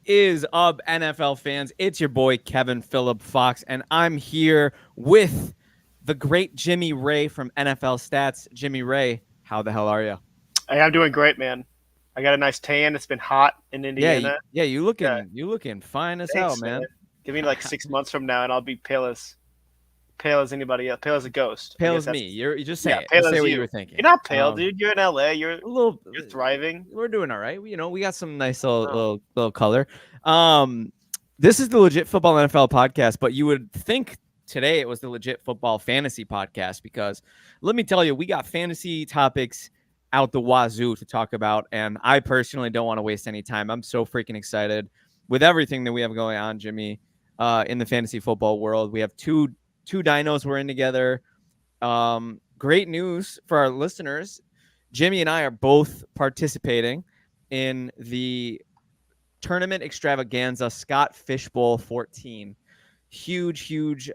is up, NFL fans? It's your boy Kevin Phillip Fox, and I'm here with the great Jimmy Ray from NFL Stats. Jimmy Ray, how the hell are you? Hey, I'm doing great, man. I got a nice tan. It's been hot in Yeah, Indiana. yeah, you Yeah, looking fine as hell, thanks, man. man. Give me like 6 months from now, and I'll be pale as anybody else. Pale as a ghost. I Pale guess as me. that's You just yeah, say it. pale Just say as what you you. were thinking. You're not pale, dude. You're in LA. You're A little. you're thriving. We're doing all right. We got some nice little Oh, little color. Um, this is the Legit Football NFL podcast, but you would think today it was the Legit Football Fantasy podcast because let me tell you, we got fantasy topics out the wazoo to talk about, and I personally don't want to waste any time. I'm so freaking excited with everything that we have going on, Jimmy. In the fantasy football world, we have two dinos we're in together. Great news for our listeners. Jimmy and I are both participating in the tournament extravaganza Scott Fishbowl 14. Huge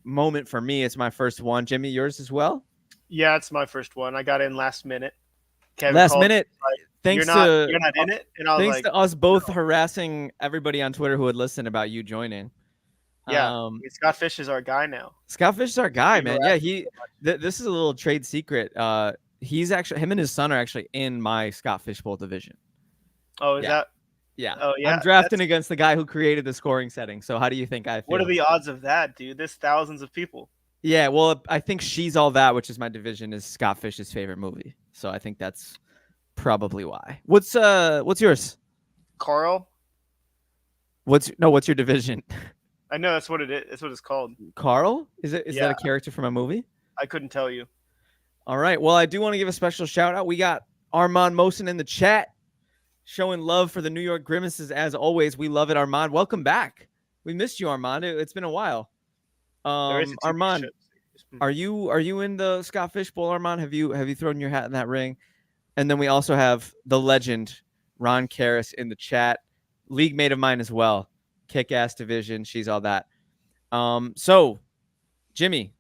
moment for me. It's my first one. Jimmy, yours as well? yeah, it's my first one. I got in last minute. Kevin Last called me, minute, like, "You're thanks not to you're not in it," and I was thanks like, to us "No." both harassing everybody on Twitter who would listen about you joining. Yeah, Um, Scott Fish is our guy now. Scott Fish is our guy, We man. Yeah, harass him he. so much. This is a little trade secret. He's actually him and his son are actually in my Scott Fishbowl division. Oh, is Yeah, that? yeah. Oh, I'm yeah. drafting That's against the guy who created the scoring setting. So how do you think I what are feel? the odds of that, dude? There's thousands of people. Yeah, well, I think She's All That, which is my division, is Scott Fish's favorite movie. So I think that's probably why. What's yours? Carl, What's your division? I know that's what it is. That's what it's called. Carl? Is that Yeah, a character from a movie? I couldn't tell you. All right. Well, I do want to give a special shout out. We got Armand Mosin in the chat showing love for the New York Grimaces as always. We love it, Armand. Welcome back. We missed you, Armand. It's been a while. There is a TV show. Armand, are you in the Scott Fish Bowl, Armand? Have you thrown your hat in that ring? And then we also have the legend Ron Karras in the chat, league mate of mine as well. Kick ass division. She's all that. So Jimmy,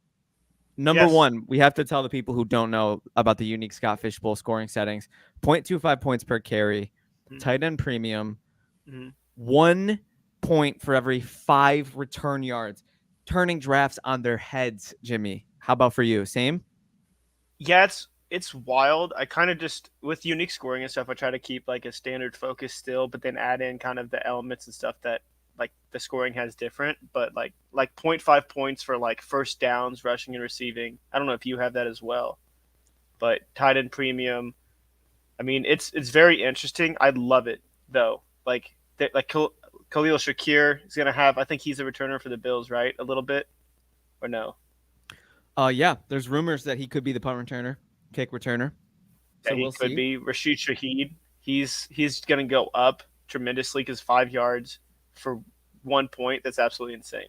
number Yes. one, we have to tell the people who don't know about the unique Scott Fish Bowl scoring settings. 0.25 points per carry, tight end premium, Mm-hmm. 1 point for every 5 return yards. Turning drafts on their heads, Jimmy. How about for you? Same? Yeah, it's wild. I kind of just with unique scoring and stuff. I try to keep like a standard focus still, but then add in kind of the elements and stuff that like the scoring has different. But like 0.5 points for like first downs, rushing and receiving. I don't know if you have that as well, but tight end premium. I mean, it's very interesting. I love it though. Like Khalil Shakir is gonna have. I think he's a returner for the Bills, right? A little bit or no? Yeah, there's rumors that he could be the punt returner, kick returner. Yeah, So he we'll could see. be Rashid Shaheed. He's gonna go up tremendously because 5 yards for 1 point. That's absolutely insane.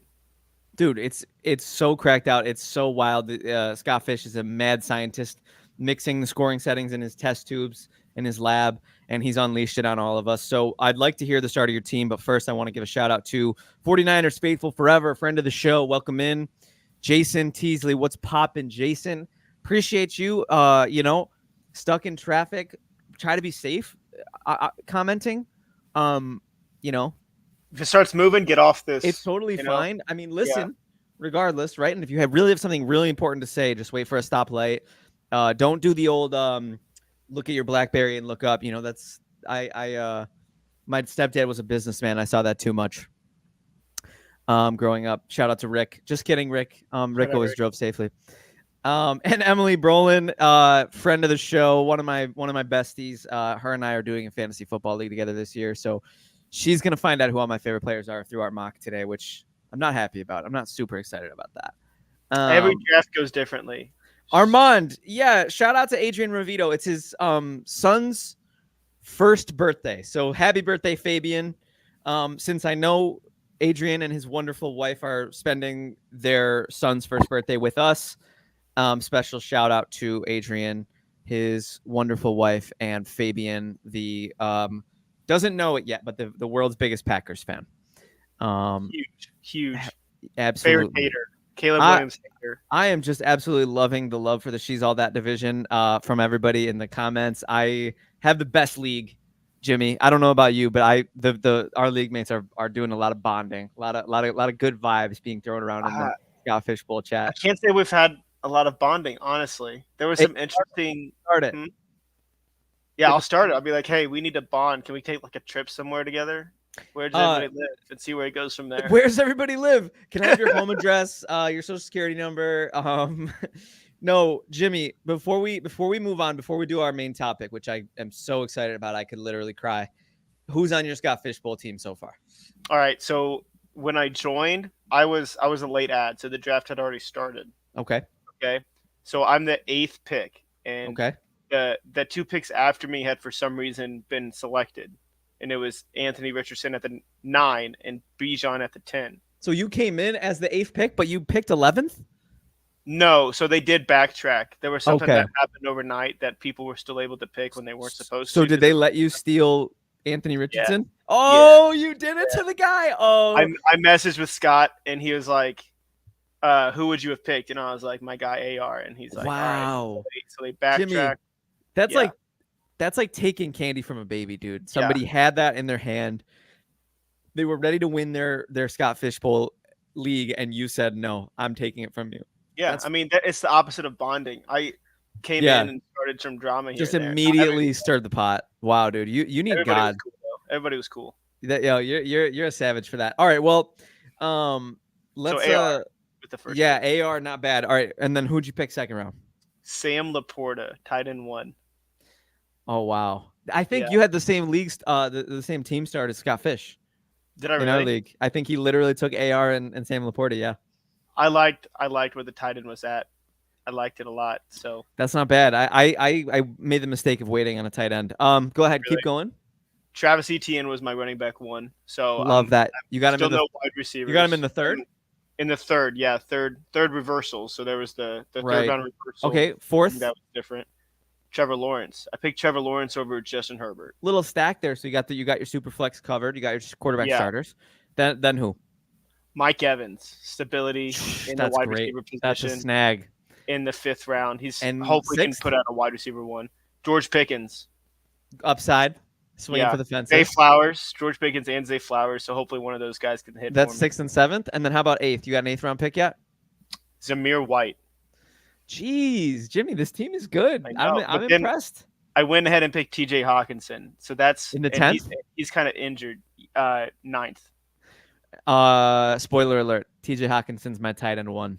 Dude, it's so cracked out. It's so wild. Scott Fish is a mad scientist, mixing the scoring settings in his test tubes in his lab, and he's unleashed it on all of us. So I'd like to hear the start of your team, but first I want to give a shout out to 49ers faithful forever, friend of the show. Welcome in, Jason Teasley. What's poppin', Jason? Appreciate you. Stuck in traffic. Try to be safe. Commenting. Um, you know, If it starts moving, get off it's this. totally You know? fine. I mean, Yeah. listen, regardless, right? And if you have something really important to say, just wait for a stoplight. Don't do the old look at your BlackBerry and look up. That's my stepdad was a businessman. I saw that too much. Growing up. Shout out to Rick. Just kidding, Rick. Rick always Whatever. drove safely. And Emily Brolin, friend of the show, one of my besties. Her and I are doing a fantasy football league together this year, so she's gonna find out who all my favorite players are through our mock today, which I'm not happy about. I'm not super excited about that. Every draft goes differently. Armand, yeah, shout out to Adrian Ravito. It's his son's first birthday, so happy birthday, Fabian. Since I know Adrian and his wonderful wife are spending their son's first birthday with us. Special shout out to Adrian, his wonderful wife, and Fabian, the doesn't know it yet, but the world's biggest Packers fan. Huge. Favorite Absolutely. hater. Caleb I, Williams hater. I am just absolutely loving the love for the She's All That division from everybody in the comments. I have the best league Jimmy. I don't know about you, but our league mates are doing a lot of bonding, a lot of good vibes being thrown around in the Scott Fishbowl I chat. can't say we've had a lot of bonding, honestly. There was some interesting. Start it. Yeah, I'll start it. I'll be like, hey, we need to bond. Can we take like a trip somewhere together? Where does everybody live? And see where it goes from there. Where does everybody live? Can I have your home address, your social security number? No, Jimmy, before we move on, before we do our main topic, which I am so excited about, I could literally cry. Who's on your Scott Fishbowl team so far? All right, so when I joined, I was a late ad, so the draft had already started. Okay. So I'm the 8th pick, and okay. The 2 picks after me had for some reason been selected, and it was Anthony Richardson at the 9 and Bijan at the 10. So you came in as the 8th pick, but you picked 11th? No, so they did backtrack. There was something that happened overnight that people were still able to pick when they weren't supposed to. So did they let you steal Anthony Richardson? Yeah. Oh, you did it to the guy. Oh, I messaged with Scott, and he was like, who would you have picked? And I was like, my guy AR. And he's like, wow. All right. So they backtracked. Jimmy, that's like taking candy from a baby, dude. Somebody had that in their hand. They were ready to win their Scott Fishbowl league, and you said, no, I'm taking it from you. Yeah, I mean, it's the opposite of bonding. I came in and started some drama here. Just immediately stirred the pot. Wow, dude, you need God. Was cool, everybody was cool. You're a savage for that. All right, well, let's AR with the first. AR, not bad. All right, and then who'd you pick second round? Sam Laporta, tight end 1. Oh wow, I think you had the same leagues, the same team start as Scott Fish. Did I really? In our league, I think he literally took AR and Sam Laporta. Yeah. I liked where the tight end was at. I liked it a lot. So that's not bad. I made the mistake of waiting on a tight end. Go ahead, keep going. Travis Etienne was my running back 1. So love that. You got him in the wide receiver. You got him in the third. In the third, third reversal. So there was the third round reversal. Okay, fourth. That was different. Trevor Lawrence. I picked Trevor Lawrence over Justin Herbert. Little stack there. So you got your super flex covered. You got your quarterback starters. Then who? Mike Evans, stability in the wide receiver position. That's a snag. In the 5th round. Hopefully can put out a wide receiver 1. George Pickens. Upside. Swinging for the fences. Zay Flowers. George Pickens and Zay Flowers. So hopefully one of those guys can hit. That's 6th and 7th. And then how about 8th? You got an 8th round pick yet? Zamir White. Jeez, Jimmy, this team is good. I'm impressed. I went ahead and picked TJ Hawkinson. So that's in the 10th. He's kind of injured. 9th. Spoiler alert, TJ Hawkinson's my tight end 1.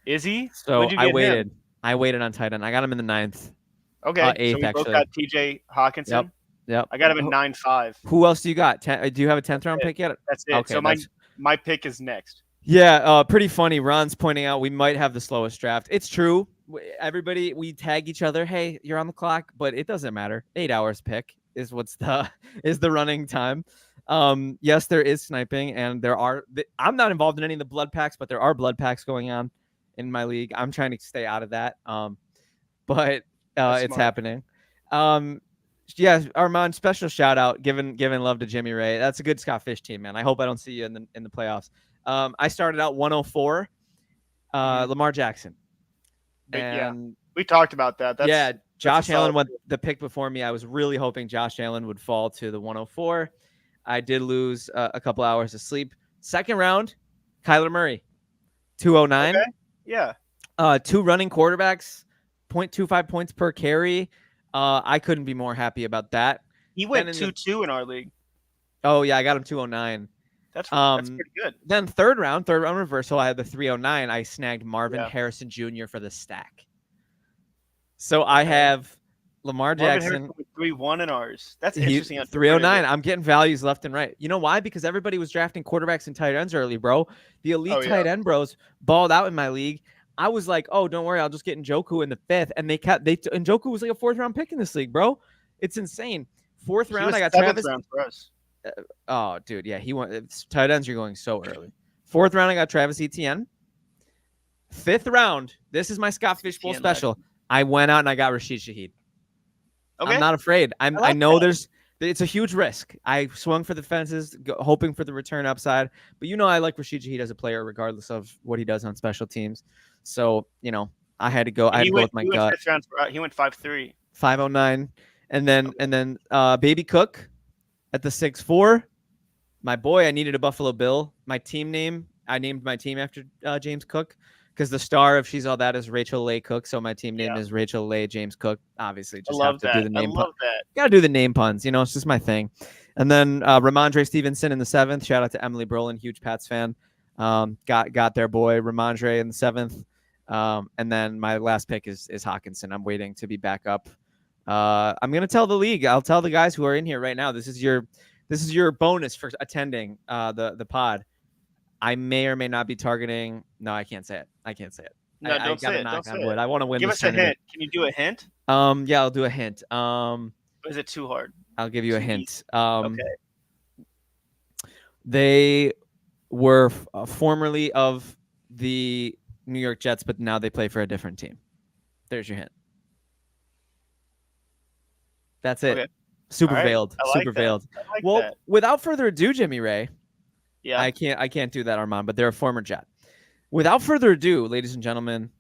Is he? So I waited on tight end. I got him in the 9th. Okay. 8th, so we actually. both got TJ Hawkinson. Yep. I got him at 9.5. Who else do you got? Do you have a 10th round pick yet? That's it. Okay, so my pick is next. Yeah, pretty funny. Ron's pointing out we might have the slowest draft. It's true. Everybody, we tag each other. Hey, you're on the clock, but it doesn't matter. 8 hours pick is the running time. Yes, there is sniping, and I'm not involved in any of the blood packs, but there are blood packs going on in my league. I'm trying to stay out of that. But it's happening. Armand, special shout out, giving love to Jimmy Ray. That's a good Scott Fish team, man. I hope I don't see you in the playoffs. I started out 104, Lamar Jackson. And we talked about that. Josh Allen went the pick before me. I was really hoping Josh Allen would fall to the 104. I did lose a couple hours of sleep. Second round, Kyler Murray, 209. Okay. Yeah. 2 running quarterbacks, 0.25 points per carry. I couldn't be more happy about that. He went 2-2 in our league. Oh yeah, I got him 209. That's pretty good. Then third round reversal. I had the 309. I snagged Marvin Harrison Jr. for the stack. So I have Lamar Jackson 3-1 in ours. That's interesting. 309. I'm getting values left and right. You know why? Because everybody was drafting quarterbacks and tight ends early, bro. The elite tight end bros balled out in my league. I was like, oh, don't worry, I'll just get Njoku in the 5th, and Njoku was like a 4th round pick in this league, bro. It's insane. 4th round, I got Travis. Round for us. Oh, dude, yeah, he went. Tight ends, you're going so early. 4th round, I got Travis Etienne. 5th round, this is my Scott Fishbowl special. I went out and I got Rashid Shaheed. Okay. I'm not afraid. I know it's a huge risk. I swung for the fences, hoping for the return upside. But I like Rashid Shaheed as a player, regardless of what he does on special teams. So I had to go. I had to go with my gut. He went 5-3. 509. And then Baby Cook at the 6'4". My boy, I needed a Buffalo Bill. My team name, I named my team after James Cook because the star of She's All That is Rachel Leigh Cook. So my team name Yeah, is Rachel Leigh James Cook. Obviously, I just have love to do that. the I name pun. love that. Got to do the name puns. You know, it's just my thing. And then Ramondre Stevenson in the 7th. Shout out to Emily Brolin, huge Pats fan. Got their boy Ramondre in the 7th. And then my last pick is Hawkinson. I'm waiting to be back up. I'm gonna tell the league. I'll tell the guys who are in here right now. This is your bonus for attending the pod. I may or may not be targeting. No, I can't say it. I can't say it. No, I don't say gotta it. knock Don't on say wood. it. I want to win Give this us a tournament. hint. Can you do a hint? Yeah, I'll do a hint. Or is it too hard? I'll give you a Too hint. Okay. They were formerly of the New York Jets, but now they play for a different team. There's your hint. That's it. Okay. Super All right. veiled. I like Super that. veiled. I like Well, that. without further ado, Jimmy Ray, Yeah. I can't do that, Armand, but they're a former Jet. Without further ado, ladies and gentlemen,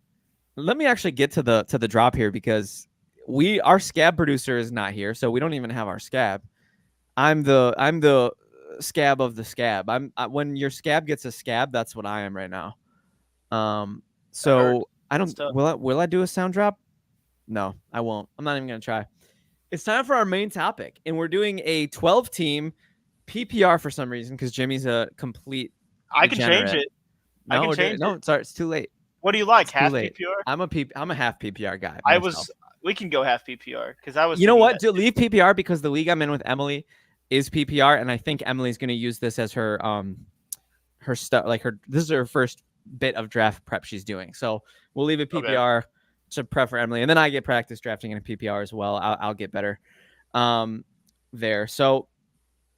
let me actually get to the drop here because our scab producer is not here, so we don't even have our scab. I'm the scab of the scab. When your scab gets a scab, that's what I am right now. So I don't. Stuff. Will I do a sound drop? No, I won't. I'm not even gonna try. It's time for our main topic, and we're doing a 12-team PPR for some reason because Jimmy's a complete. I can change degenerate. it. No, I can change no, it. sorry, it's too late. What do you like? It's too Half late. PPR? I'm a half PPR guy. I myself. was. We can go half PPR because I was. You know thinking what? that Do too. leave PPR because the league I'm in with Emily is PPR, and I think Emily's going to use this as her stuff. Like this is her first bit of draft prep she's doing. So we'll leave it PPR to prep for Emily, and then I get practice drafting in a PPR as well. I'll get better there. So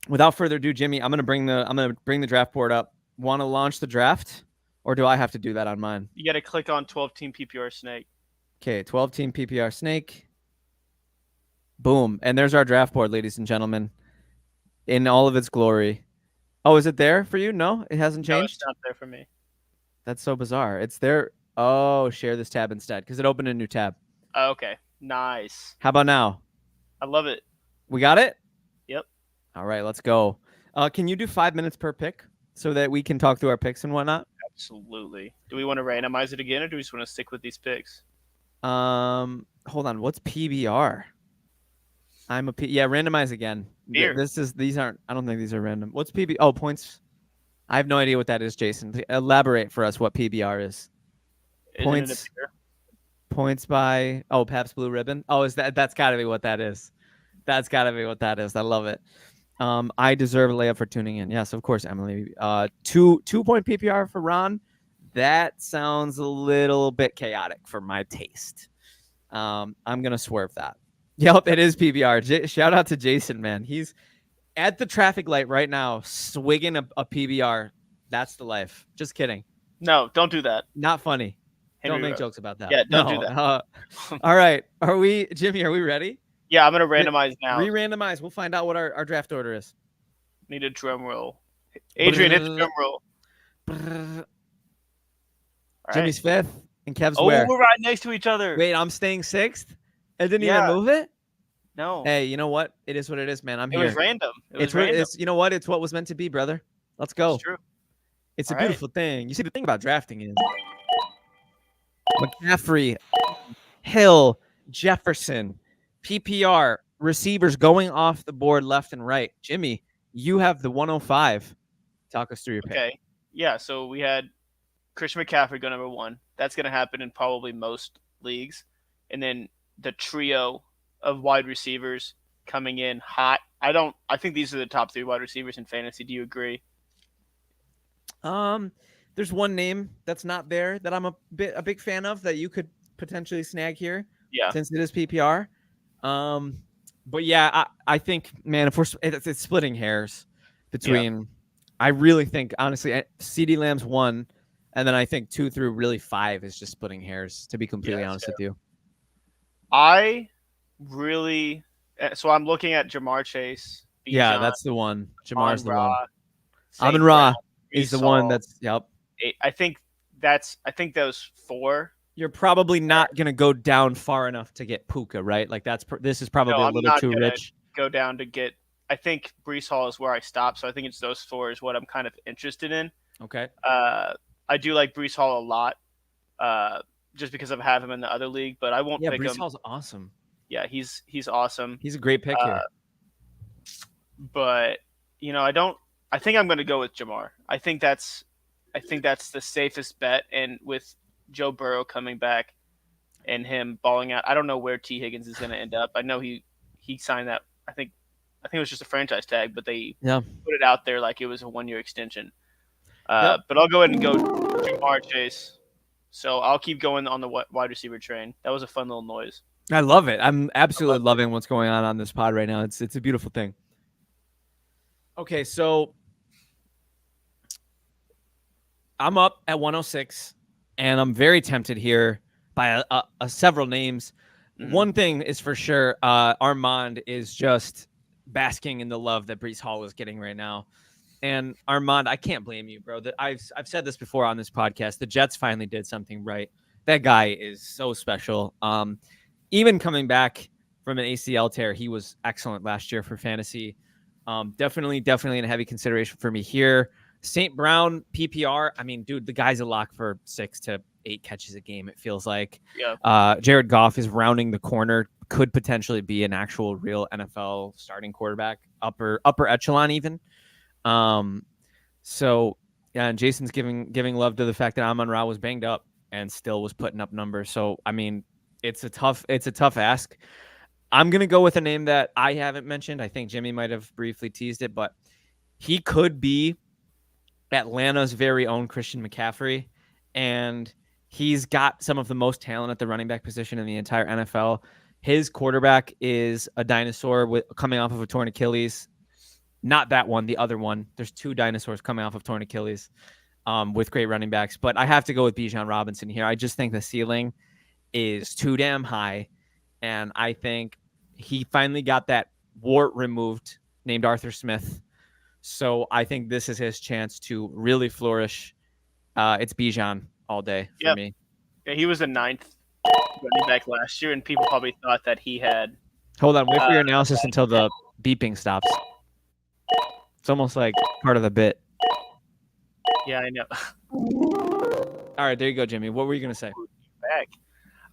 without further ado, Jimmy, I'm gonna bring the draft board up. Want to launch the draft, or do I have to do that on mine? You got to click on 12-team PPR Snake. Okay, 12-team PPR Snake. Boom. And there's our draft board, ladies and gentlemen, in all of its glory. Oh, is it there for you? No, it hasn't No, changed? it's not there for me. That's so bizarre. It's there. Oh, share this tab instead because it opened a new tab. Oh, okay. Nice. How about now? I love it. We got it? Yep. All right, let's go. Can you do 5 minutes per pick so that we can talk through our picks and whatnot? Absolutely. Do we want to randomize it again, or do we just want to stick with these picks? Hold on. What's PBR? Randomize again. Here. These aren't. I don't think these are random. What's PB? Oh, points. I have no idea what that is, Jason. Elaborate for us what PBR is. Isn't Points. it a beer? Points by Pabst Blue Ribbon. Oh, that's got to be what that is. That's got to be what that is. I love it. I deserve a layup for tuning in. Yes, of course, Emily. 2-point PPR for Ron. That sounds a little bit chaotic for my taste. I'm gonna swerve that. Yep, it is PBR. Shout out to Jason, man. He's at the traffic light right now, swigging a PBR. That's the life. Just kidding. No, don't do that. Not funny. Henry Don't make Rose. jokes about that. Yeah, don't do that. All right. Jimmy, are we ready? Yeah, I'm gonna randomize now. Re-randomize. We'll find out what our draft order is. Need a drum roll. Adrian, hit the drum roll. Brrr. All Jimmy's right. 5th and Kev's Oh, where? we're right next to each other. Wait, I'm staying 6th? I didn't Yeah. even move it? No. Hey, you know what? It is what it is, man. I'm it here. was random. It was It's random. you know what? It's what was meant to be, brother. Let's go. It's true. It's a All right. beautiful thing. You see, the thing about drafting is McCaffrey, Hill, Jefferson, PPR, receivers going off the board left and right. Jimmy, you have the 105. Talk us through your pick. Okay. Yeah, so we had Christian McCaffrey go number 1. That's going to happen in probably most leagues. And then the trio of wide receivers coming in hot. I think these are the top 3 wide receivers in fantasy. Do you agree? There's one name that's not there that I'm a big fan of that you could potentially snag here. Yeah. Since it is PPR. But yeah, I think, man, if it's splitting hairs between, I really think, honestly, CeeDee Lamb's 1, and then I think 2 through really 5 is just splitting hairs, to be completely honest with you. I really, so I'm looking at Jamar Chase. Yeah, Bijan, that's the one. Jamar's the one. Amon-Ra, Amon-Ra Brown, is the Brees one Hall. that's, yep. I think those 4 You're probably not gonna go down far enough to get Puka, right? Like this is probably No, a I'm little not too gonna rich. go down to get. I think Brees Hall is where I stop, so I think it's those four is what I'm kind of interested in. Okay. I do like Brees Hall a lot, just because I've had him in the other league, but I won't Yeah, pick Brees him. Hall's awesome. Yeah, he's awesome. He's a great pick Uh, here. but I don't. I think I'm going to go with Jamar. I think that's the safest bet, and with Joe Burrow coming back and him balling out, I don't know where T Higgins is going to end up. I know he signed that. I think it was just a franchise tag, but they Yeah. put it out there like it was a 1-year extension. Yep. But I'll go ahead and go Jamar Chase. So I'll keep going on the wide receiver train. That was a fun little noise. I love it. I'm absolutely loving what's going on this pod right now. It's a beautiful thing. Okay, so I'm up at 106, and I'm very tempted here by several names. Mhm. One thing is for sure, Armand is just basking in the love that Brees Hall is getting right now. And Armand, I can't blame you, bro. That I've said this before on this podcast. The Jets finally did something right. That guy is so special. Even coming back from an ACL tear, he was excellent last year for fantasy. Definitely in a heavy consideration for me here. St. Brown PPR. I mean, dude, the guy's a lock for 6 to 8 catches a game. It feels like. Yeah. Jared Goff is rounding the corner. Could potentially be an actual real NFL starting quarterback, upper echelon even. So yeah, and Jason's giving love to the fact that Amon-Ra was banged up and still was putting up numbers. So I mean, it's a tough ask. I'm gonna go with a name that I haven't mentioned. I think Jimmy might have briefly teased it, but he could be Atlanta's very own Christian McCaffrey, and he's got some of the most talent at the running back position in the entire NFL. His quarterback is a dinosaur coming off of a torn Achilles. Not that one, the other one. There's 2 dinosaurs coming off of torn Achilles with great running backs. But I have to go with Bijan Robinson here. I just think the ceiling is too damn high. And I think he finally got that wart removed named Arthur Smith. So I think this is his chance to really flourish. It's Bijan all day for me. Yeah, he was the 9th running back last year, and people probably thought that he had. Hold on. Wait for your analysis until the beeping stops. It's almost like part of the bit. Yeah, I know. All right, there you go, Jimmy. What were you going to say? Back.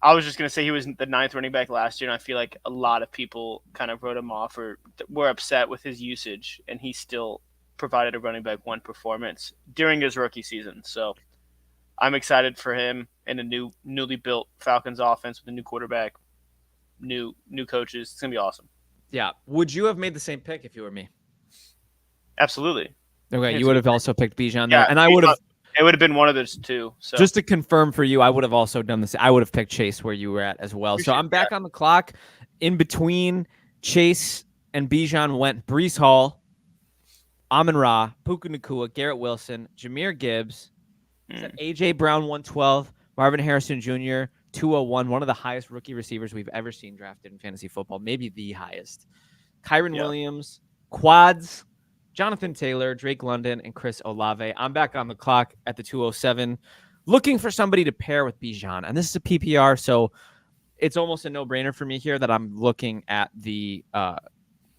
I was just going to say he was the 9th running back last year, and I feel like a lot of people kind of wrote him off or were upset with his usage, and he still provided a running back 1 performance during his rookie season. So I'm excited for him and a newly built Falcons offense with a new quarterback, new coaches. It's going to be awesome. Yeah. Would you have made the same pick if you were me? Absolutely. Okay, you would have also picked Bijan there, and I would have. It would have been one of those 2. So just to confirm for you, I would have also done this. I would have picked Chase where you were at as well. So I'm back on the clock. In between Chase and Bijan went Brees Hall, Amon-Ra, Puka Nacua, Garrett Wilson, Jahmyr Gibbs, AJ Brown 112, Marvin Harrison Jr. 201, one of the highest rookie receivers we've ever seen drafted in fantasy football, maybe the highest. Kyren Williams, quads. Jonathan Taylor, Drake London, and Chris Olave. I'm back on the clock at the 207, looking for somebody to pair with Bijan. And this is a PPR, so it's almost a no-brainer for me here that I'm looking at the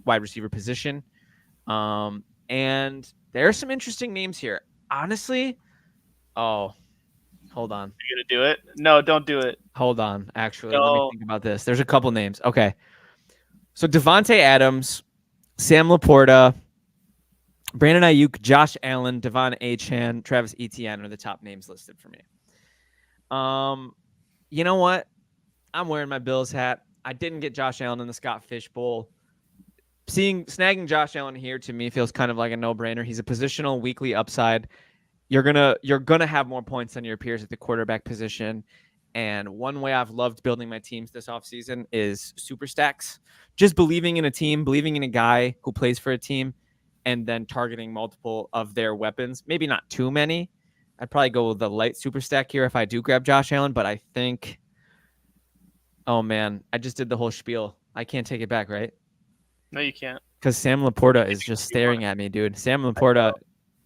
wide receiver position. And there are some interesting names here. Honestly, hold on. You're going to do it? No, don't do it. Hold on. Actually, let me think about this. There's a couple names. Okay. So Devontae Adams, Sam Laporta, Brandon Ayuk, Josh Allen, Devon Achane, Travis Etienne are the top names listed for me. You know what? I'm wearing my Bills hat. I didn't get Josh Allen in the Scott Fish Bowl. Snagging Josh Allen here to me feels kind of like a no-brainer. He's a positional weekly upside. You're gonna have more points than your peers at the quarterback position. And one way I've loved building my teams this offseason is super stacks. Just believing in a team, believing in a guy who plays for a team, and then targeting multiple of their weapons. Maybe not too many. I'd probably go with the light super stack here if I do grab Josh Allen, but I think, oh man, I just did the whole spiel. I can't take it back, right? No, you can't. Because Sam Laporta is just staring at me, dude. Sam Laporta,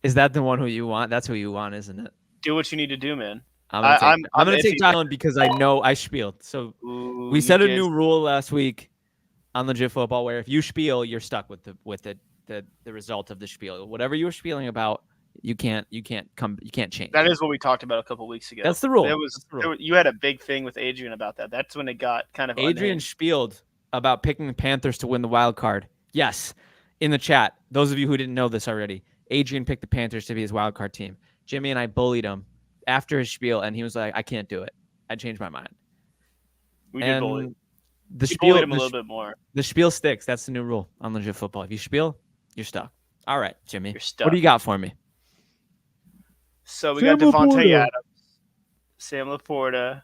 is that the one who you want? That's who you want, isn't it? Do what you need to do, man. I'm gonna take. I'm gonna take iffy. Josh Allen because I know I spieled. So Ooh, we you set a did. new rule last week on Legit Football where if you spiel, you're stuck with the result of the spiel. Whatever you were spieling about, you can't change. That is what we talked about a couple weeks ago. That's the rule. You had a big thing with Adrian about that. That's when it got kind of Adrian unhinged. spieled about picking the Panthers to win the wild card. Yes, in the chat, those of you who didn't know this already, Adrian picked the Panthers to be his wild card team. Jimmy and I bullied him after his spiel, and he was like, "I can't do it. I changed my mind." We did bully. The We spiel bullied him a little bit more. The spiel sticks. That's the new rule on Legit Football. If you spiel, you're stuck. All right, Jimmy. You're stuck. What do you got for me? So we got Devontae Adams, Sam Laporta.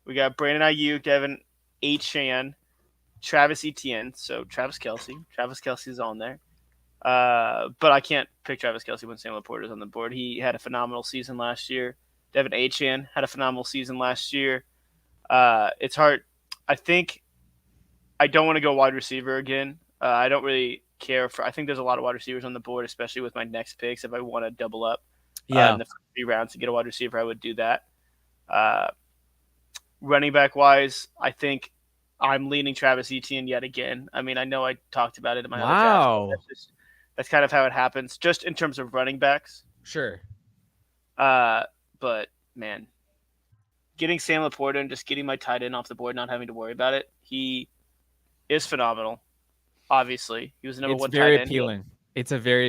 We got Brandon Ayuk, Devin Achane, Travis Etienne. So Travis Kelce. Travis Kelce is on there. But I can't pick Travis Kelce when Sam Laporta is on the board. He had a phenomenal season last year. Devin Achane had a phenomenal season last year. It's hard. I think I don't want to go wide receiver again. I don't really care for. I think there's a lot of wide receivers on the board, especially with my next picks. If I want to double up in the first 3 rounds to get a wide receiver, I would do that. Running back wise, I think I'm leaning Travis Etienne yet again. I mean, I know I talked about it in my other draft. That's kind of how it happens, just in terms of running backs. Sure. But man, getting Sam Laporta and just getting my tight end off the board, not having to worry about it, he is phenomenal. Obviously, he was the number one tight end. It's very appealing. It's a very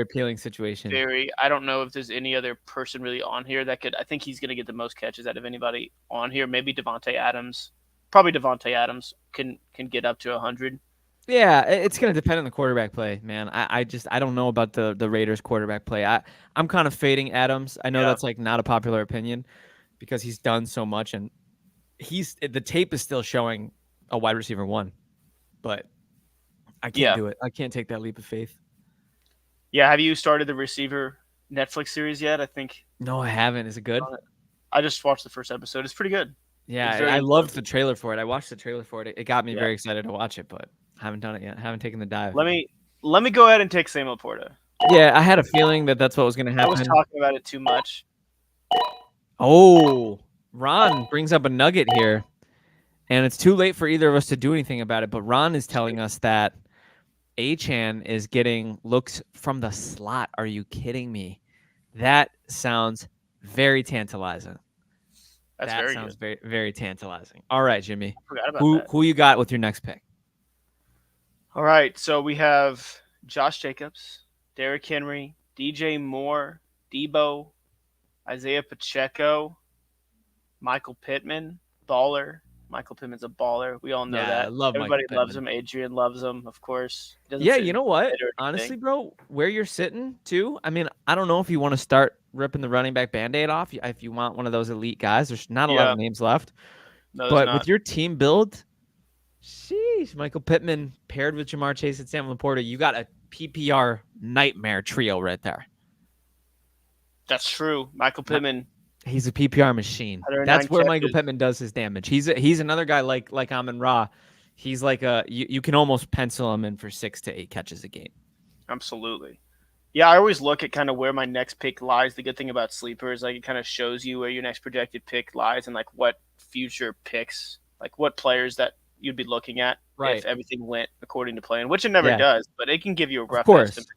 appealing situation. I don't know if there's any other person really on here that could. I think he's going to get the most catches out of anybody on here. Maybe Devontae Adams. Probably Devontae Adams can get up to 100. Yeah, it's going to depend on the quarterback play, man. I don't know about the Raiders quarterback play. I'm kind of fading Adams. I know that's like not a popular opinion because he's done so much and the tape is still showing a wide receiver 1, but I can't do it. I can't take that leap of faith. Yeah, have you started the receiver Netflix series yet? I think. No, I haven't. Is it good? I just watched the first episode. It's pretty good. Yeah, I loved the trailer for it. I watched the trailer for it. It got me very excited to watch it, but I haven't done it yet. I haven't taken the dive. Let me go ahead and take Sam Laporta. Yeah, I had a feeling that's what was going to happen. I was talking about it too much. Oh, Ron brings up a nugget here, and it's too late for either of us to do anything about it, but Ron is telling us that Achane is getting looks from the slot. Are you kidding me? That sounds very tantalizing. That sounds very, very tantalizing. All right, Jimmy. I forgot about that. Who you got with your next pick? All right, so we have Josh Jacobs, Derrick Henry, DJ Moore, Debo, Isaiah Pacheco, Michael Pittman, baller. Michael Pittman's a baller. We all know that. Everybody loves him. Adrian loves him, of course. Yeah, you know what? Honestly, bro, where you're sitting too, I mean, I don't know if you want to start ripping the running back Band-Aid off. If you want one of those elite guys, there's not a lot of names left. No, but with your team build, sheesh, Michael Pittman paired with Jamar Chase and Sam Laporta, you got a PPR nightmare trio right there. That's true. Michael Pittman. He's a PPR machine. That's where Michael Pittman does his damage. He's another guy like Amon-Ra. He's like you can almost pencil him in for 6 to 8 catches a game. Absolutely. Yeah, I always look at kind of where my next pick lies. The good thing about Sleeper is like it kind of shows you where your next projected pick lies and like what future picks, like what players that you'd be looking at if everything went according to plan, which it never does, but it can give you a rough estimate.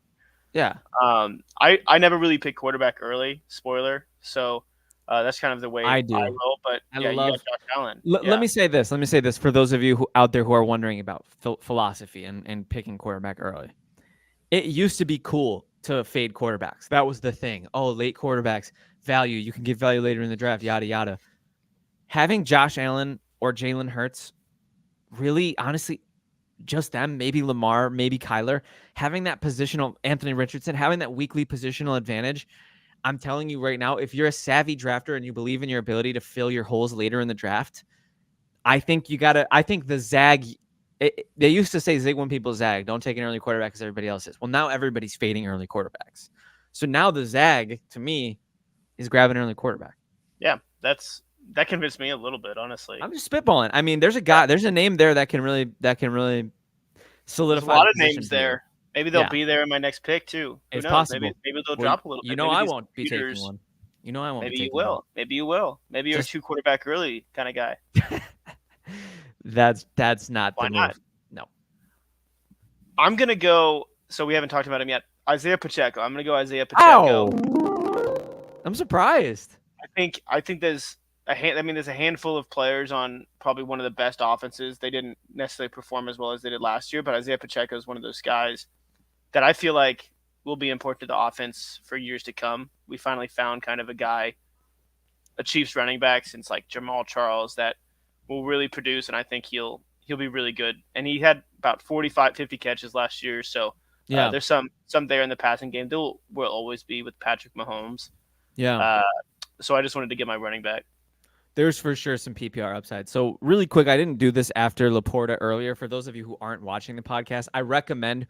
Yeah. I never really pick quarterback early, spoiler. So that's kind of the way I roll. But you got Josh Allen. Let me say this for those of you out there who are wondering about philosophy and picking quarterback early. It used to be cool to fade quarterbacks. That was the thing. Oh, late quarterbacks, value. You can get value later in the draft, yada, yada. Having Josh Allen or Jalen Hurts, really, honestly, just them, maybe Lamar, maybe Kyler, having that positional, Anthony Richardson, having that weekly positional advantage, I'm telling you right now, if you're a savvy drafter and you believe in your ability to fill your holes later in the draft, I think the zag, they used to say zig when people zag, don't take an early quarterback because everybody else is. Well, now everybody's fading early quarterbacks. So now the zag, to me, is grabbing an early quarterback. Yeah, that convinced me a little bit, honestly. I'm just spitballing. I mean, there's a name there that can really solidify. There's a lot of names there. Maybe they'll be there in my next pick too. Who knows? Possible. Maybe they'll drop a little bit. I won't be taking one. You know I won't Maybe be you taking him. will. Maybe you will. Maybe you're a Just 2 quarterback early kind of guy. that's not Why the not? move. No. I'm gonna go. So we haven't talked about him yet. Isaiah Pacheco. I'm gonna go Isaiah Pacheco. I'm surprised. I think there's there's a handful of players on probably one of the best offenses. They didn't necessarily perform as well as they did last year, but Isaiah Pacheco is one of those guys that I feel like will be important to the offense for years to come. We finally found kind of a guy, a Chiefs running back since like Jamal Charles, that will really produce, and I think he'll be really good. And he had about 45, 50 catches last year, so Yeah. there's some there in the passing game. There will always be with Patrick Mahomes. Yeah. So I just wanted to get my running back. There's for sure some PPR upside. So really quick, I didn't do this after Laporta earlier. For those of you who aren't watching the podcast, I recommend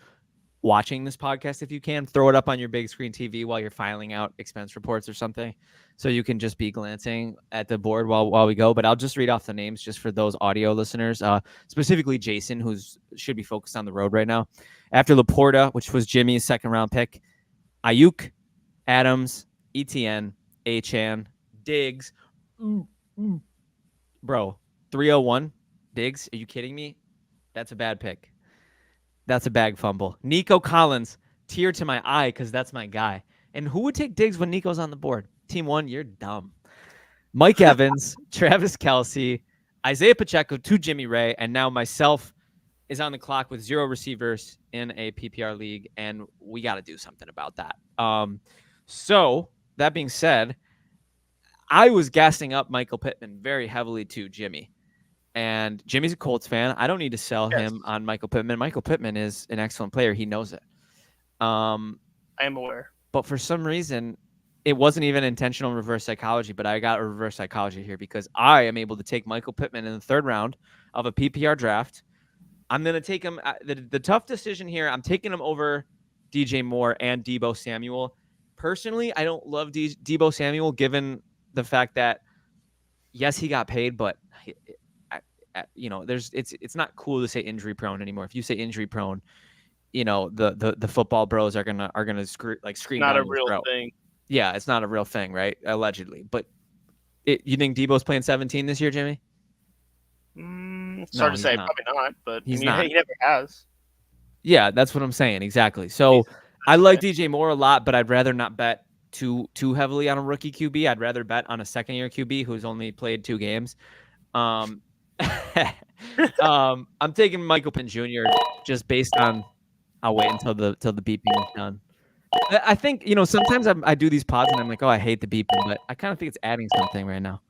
watching this podcast if you can. Throw it up on your big screen TV while you're filing out expense reports or something, so you can just be glancing at the board while we go. But I'll just read off the names just for those audio listeners, specifically Jason, who's should be focused on the road right now. After Laporta, which was Jimmy's second round pick, Ayuk, Adams, ETN, Achane, Diggs. Bro, 301 Diggs. Are you kidding me? That's a bad pick. That's a bag fumble. Nico Collins, tear to my eye because that's my guy. And who would take Diggs when Nico's on the board? Team one, you're dumb. Mike Evans, Travis Kelce, Isaiah Pacheco to Jimmy Ray, and now myself is on the clock with 0 receivers in a PPR league, and we got to do something about that. So that being said, I was gassing up Michael Pittman very heavily to Jimmy. And Jimmy's a Colts fan. I don't need to sell him on Michael Pittman. Michael Pittman is an excellent player. He knows it. I am aware. But for some reason, it wasn't even intentional reverse psychology, but I got a reverse psychology here because I am able to take Michael Pittman in the 3rd round of a PPR draft. I'm going to take him. The tough decision here, I'm taking him over DJ Moore and Deebo Samuel. Personally, I don't love Deebo Samuel given the fact that, yes, he got paid, but it's not cool to say injury prone anymore. If you say injury prone, the football bros are gonna scream not down a real throat. thing. Yeah, it's not a real thing, right? Allegedly, but you think Deebo's playing 17 this year, Jimmy? It's hard to say. Probably not, but he never has. Yeah, that's what I'm saying. Exactly. So I like DJ Moore a lot, but I'd rather not bet too heavily on a rookie QB. I'd rather bet on a second-year QB who's only played 2 games. I'm taking Michael Pittman Jr. just based on. I'll wait until the beeping is done. I think sometimes I do these pods and I'm like, oh, I hate the beeping, but I kind of think it's adding something right now.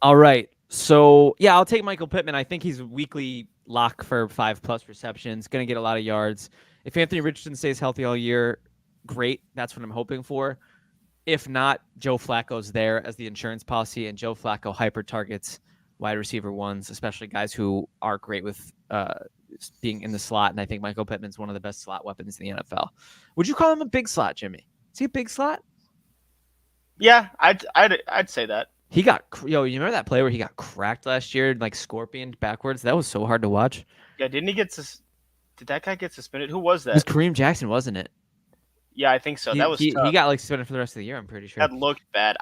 All right, so yeah, I'll take Michael Pittman. I think he's a weekly lock for 5+ receptions. Going to get a lot of yards. If Anthony Richardson stays healthy all year, great. That's what I'm hoping for. If not, Joe Flacco's there as the insurance policy, and Joe Flacco hyper targets wide receiver ones, especially guys who are great with being in the slot. And I think Michael Pittman's one of the best slot weapons in the NFL. Would you call him a big slot, Jimmy? Is he a big slot? Yeah, I'd say that. He got you remember that play where he got cracked last year, like scorpioned backwards? That was so hard to watch. Yeah, did that guy get suspended? Who was that? It was Kareem Jackson, wasn't it? Yeah, I think so. That was he tough. got suspended for the rest of the year, I'm pretty sure. That looked bad.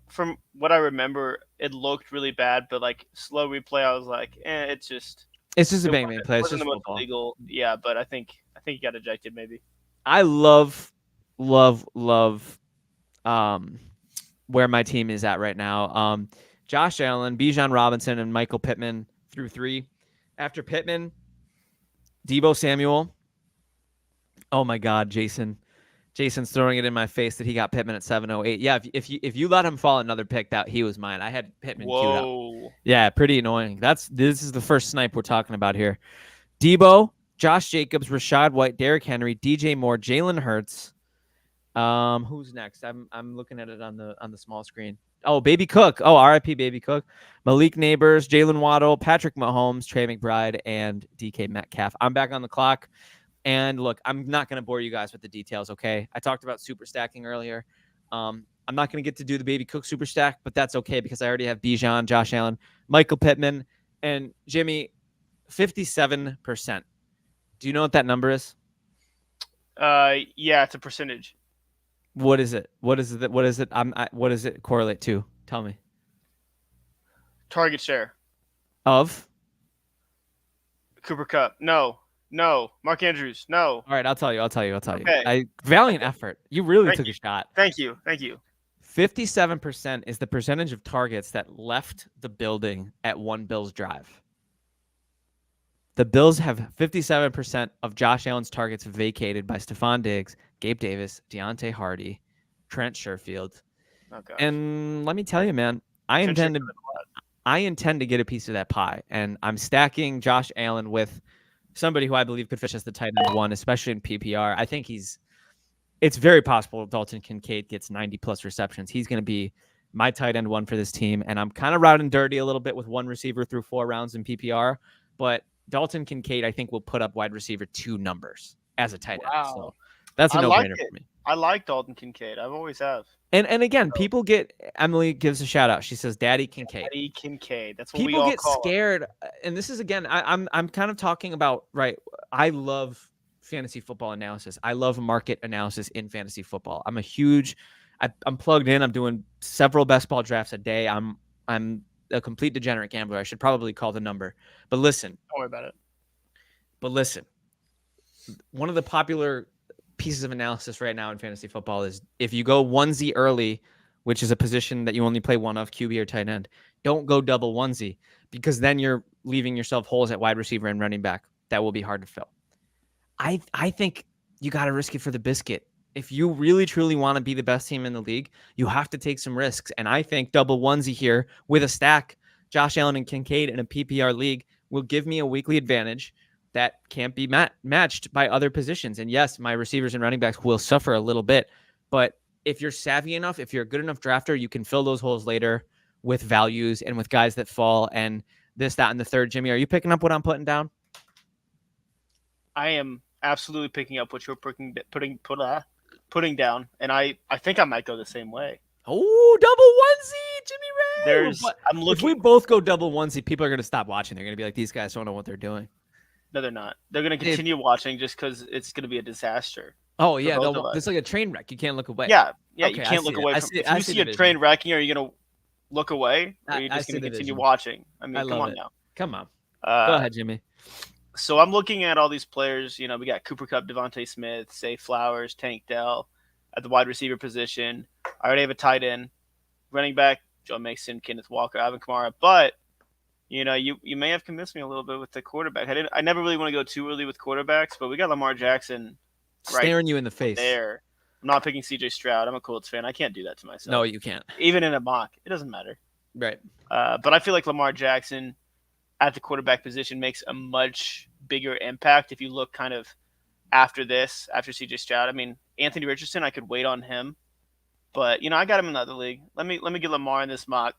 From what I remember, it looked really bad, but slow replay, I was like, it's just a bang play. It's wasn't just the most football. Legal. Yeah, but I think he got ejected maybe. I love where my team is at right now. Josh Allen, Bijan Robinson, and Michael Pittman through 3. After Pittman, Deebo Samuel. Oh my God, Jason's throwing it in my face that he got Pittman at 708. Yeah, if you let him fall another pick, that he was mine. I had Pittman queued up. Yeah, pretty annoying. This is the first snipe we're talking about here. Deebo, Josh Jacobs, Rashad White, Derrick Henry, DJ Moore, Jalen Hurts. Who's next? I'm looking at it on the small screen. Oh, Baby Cook. Oh, RIP Baby Cook. Malik Neighbors, Jalen Waddle, Patrick Mahomes, Trey McBride, and DK Metcalf. I'm back on the clock. And look, I'm not going to bore you guys with the details, okay? I talked about super stacking earlier. I'm not going to get to do the Baby Cook super stack, but that's okay because I already have Bijan, Josh Allen, Michael Pittman, and Jimmy, 57%. Do you know what that number is? Yeah, it's a percentage. What is it? What is it? What is it? What does it correlate to? Tell me. Target share. Of? Cooper Cup. No. No. Mark Andrews. No. All right, I'll tell you. Okay. Valiant effort. You really Thank took you. a shot. Thank you. Thank you. 57% is the percentage of targets that left the building at one Bills drive. The Bills have 57% of Josh Allen's targets vacated by Stephon Diggs, Gabe Davis, Deontay Hardy, Trent Sherfield. Oh gosh. And let me tell you, man, I intend to get a piece of that pie. And I'm stacking Josh Allen with somebody who I believe could finish as the tight end one, especially in PPR. I think it's very possible Dalton Kincaid gets 90 plus receptions. He's going to be my tight end one for this team. And I'm kind of routing dirty a little bit with one receiver through 4 rounds in PPR, but Dalton Kincaid, I think, will put up wide receiver 2 numbers as a tight end. Wow. So that's a no-brainer for me. I like Dalton Kincaid. I've always have. And again, people get Emily gives a shout out. She says, "Daddy Kincaid." Daddy Kincaid. That's what people we all get call scared. And this is again, I'm kind of talking about right. I love fantasy football analysis. I love market analysis in fantasy football. I'm plugged in. I'm doing several best ball drafts a day. I'm a complete degenerate gambler. I should probably call the number. But listen. Don't worry about it. But listen. One of the popular pieces of analysis right now in fantasy football is if you go onesie early, which is a position that you only play one of, QB or tight end, don't go double onesie because then you're leaving yourself holes at wide receiver and running back that will be hard to fill. I think you got to risk it for the biscuit. If you really, truly want to be the best team in the league, you have to take some risks. And I think double onesie here with a stack, Josh Allen and Kincaid in a PPR league will give me a weekly advantage that can't be matched by other positions. And yes, my receivers and running backs will suffer a little bit. But if you're savvy enough, if you're a good enough drafter, you can fill those holes later with values and with guys that fall and this, that, and the third. Jimmy, are you picking up what I'm putting down? I am absolutely picking up what you're putting down, and I think I might go the same way. Oh, double onesie, Jimmy Ray. I'm looking. If we both go double onesie, people are going to stop watching. They're going to be like, these guys don't know what they're doing. No, they're not. They're going to continue watching just because it's going to be a disaster. Oh yeah, it's like a train wreck. You can't look away. Yeah, okay, you can't look away. If you see a train wrecking, are you going to look away, or are you just going to continue watching? I mean, come on now. Come on. Go ahead, Jimmy. So I'm looking at all these players. You know, we got Cooper Kupp, Devontae Smith, Zay Flowers, Tank Dell at the wide receiver position. I already have a tight end, running back, Joe Mixon, Kenneth Walker, Alvin Kamara. But you know, you may have convinced me a little bit with the quarterback. I never really want to go too early with quarterbacks, but we got Lamar Jackson staring you in the face there. I'm not picking CJ Stroud. I'm a Colts fan. I can't do that to myself. No, you can't. Even in a mock, it doesn't matter. Right. But I feel like Lamar Jackson at the quarterback position makes a much bigger impact if you look kind of after CJ Stroud. I mean, Anthony Richardson, I could wait on him, but you know, I got him in the other league. Let me get Lamar in this mock.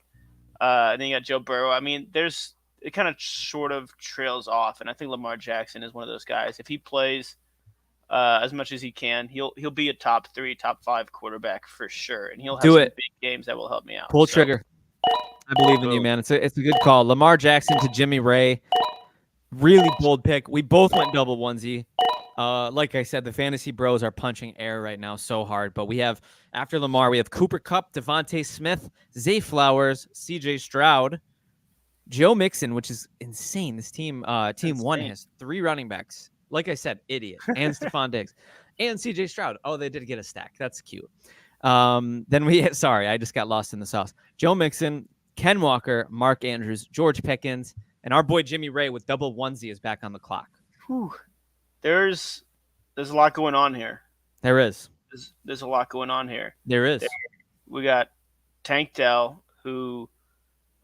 And then you got Joe Burrow. I mean, it kind of sort of trails off, and I think Lamar Jackson is one of those guys. If he plays as much as he can, he'll be a top 3, top 5 quarterback for sure, and he'll have some big games that will help me out. Pull trigger. I believe in you, man. It's a good call. Lamar Jackson to Jimmy Ray. Really bold pick. We both went double onesie. Like I said, the fantasy bros are punching air right now so hard. But we have, after Lamar, we have Cooper Kupp, Devontae Smith, Zay Flowers, CJ Stroud, Joe Mixon, which is insane. This team one has 3 running backs. Like I said, idiot. And Stephon Diggs. And CJ Stroud. Oh, they did get a stack. That's cute. Then sorry, I just got lost in the sauce. Joe Mixon, Ken Walker, Mark Andrews, George Pickens, and our boy Jimmy Ray with double onesie is back on the clock. Whew. There's a lot going on here. There is. There's a lot going on here. There is. We got Tank Dell, who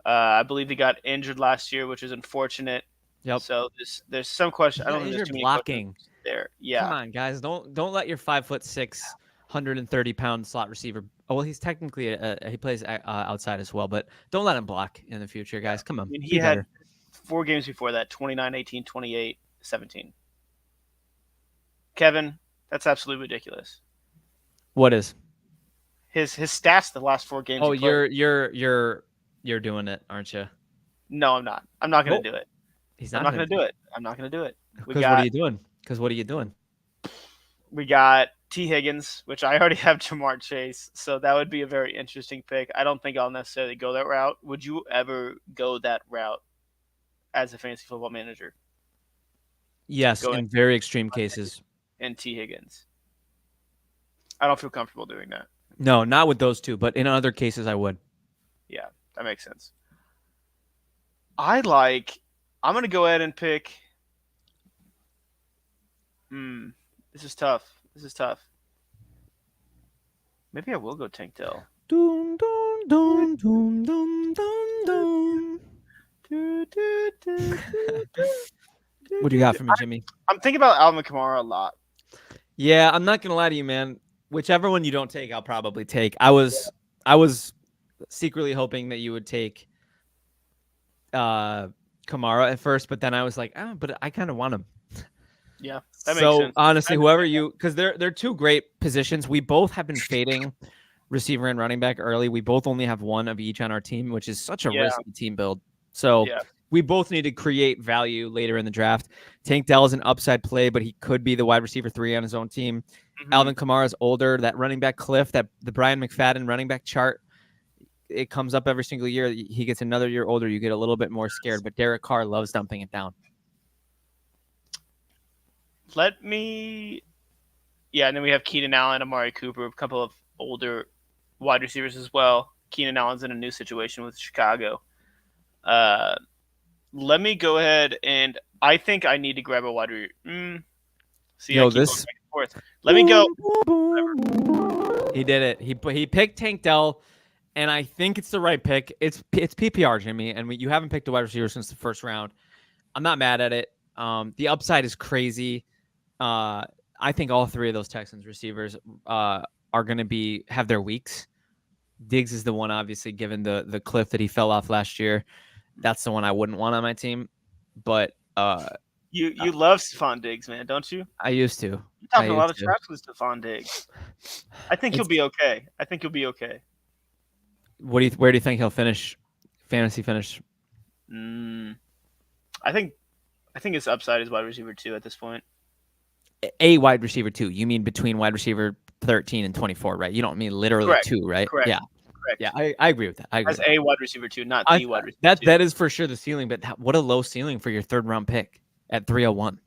I believe he got injured last year, which is unfortunate. Yep. So there's some question. I don't know. There's blocking there. Yeah. Come on, guys. Don't let your 5'6", 130-pound slot receiver. Oh, well, he's technically he plays outside as well, but don't let him block in the future, guys. Come on. I mean, he had 4 games before that: 29, 18, 28, 17. Kevin, that's absolutely ridiculous. What is his stats the last 4 games? Oh, you're doing it, aren't you? No, I'm not. I'm not going to do it. I'm not going to do it. I'm not going to do it. What are you doing? Because what are you doing? We got T. Higgins, which I already have Jamar Chase, so that would be a very interesting pick. I don't think I'll necessarily go that route. Would you ever go that route as a fantasy football manager? Yes, Going in very extreme cases. and T. Higgins. I don't feel comfortable doing that. No, not with those two, but in other cases I would. Yeah, that makes sense. I'm going to go ahead and pick. This is tough. Maybe I will go Tank Dell. Dun, dun, dun, dun, dun, dun, dun. What do you got for me, Jimmy? I'm thinking about Alvin Kamara a lot. Yeah, I'm not gonna lie to you, man. Whichever one you don't take, I'll probably take. I was secretly hoping that you would take Kamara at first, but then I was like, but I kind of want him. Yeah, that makes So sense. honestly, whoever you, because they're two great positions. We both have been fading receiver and running back early. We both only have one of each on our team, which is such a risky team build. So we both need to create value later in the draft. Tank Dell is an upside play, but he could be the wide receiver 3 on his own team. Alvin Kamara is older. That running back cliff, that the Brian McFadden running back chart, it comes up every single year. He gets another year older. You get a little bit more scared, but Derek Carr loves dumping it down. And then we have Keenan Allen, Amari Cooper, a couple of older wide receivers as well. Keenan Allen's in a new situation with Chicago. Let me go ahead and I think I need to grab a wide receiver. Let me go. He did it. He picked Tank Dell, and I think it's the right pick. It's PPR, Jimmy, and you haven't picked a wide receiver since the first round. I'm not mad at it. The upside is crazy. I think all three of those Texans receivers are going to have their weeks. Diggs is the one, obviously, given the cliff that he fell off last year. That's the one I wouldn't want on my team. But you love Stephon Diggs, man, don't you? I used to. I'm talking a lot of traps with Stephon Diggs. I think he'll be okay. Where do you think he'll finish? Fantasy finish? I think his upside is wide receiver 2 at this point. A wide receiver 2. You mean between wide receiver 13 and 24, right? You don't mean literally Correct. 2, right? Correct. Yeah. Correct. Yeah, I agree with that. As a wide receiver 2, not the wide receiver 2. That is for sure the ceiling, but what a low ceiling for your third round pick at 301.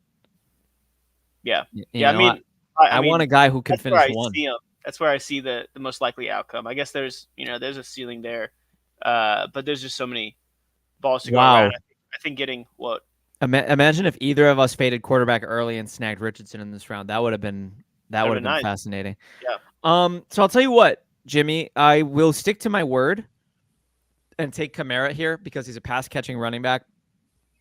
Yeah. I mean, I want a guy who can finish one. That's where I see the most likely outcome. I guess there's a ceiling there, but there's just so many balls to go around. I think getting what? Imagine if either of us faded quarterback early and snagged Richardson in this round. That would have been nice. Fascinating. Yeah. So I'll tell you what, Jimmy, I will stick to my word and take Kamara here because he's a pass catching running back.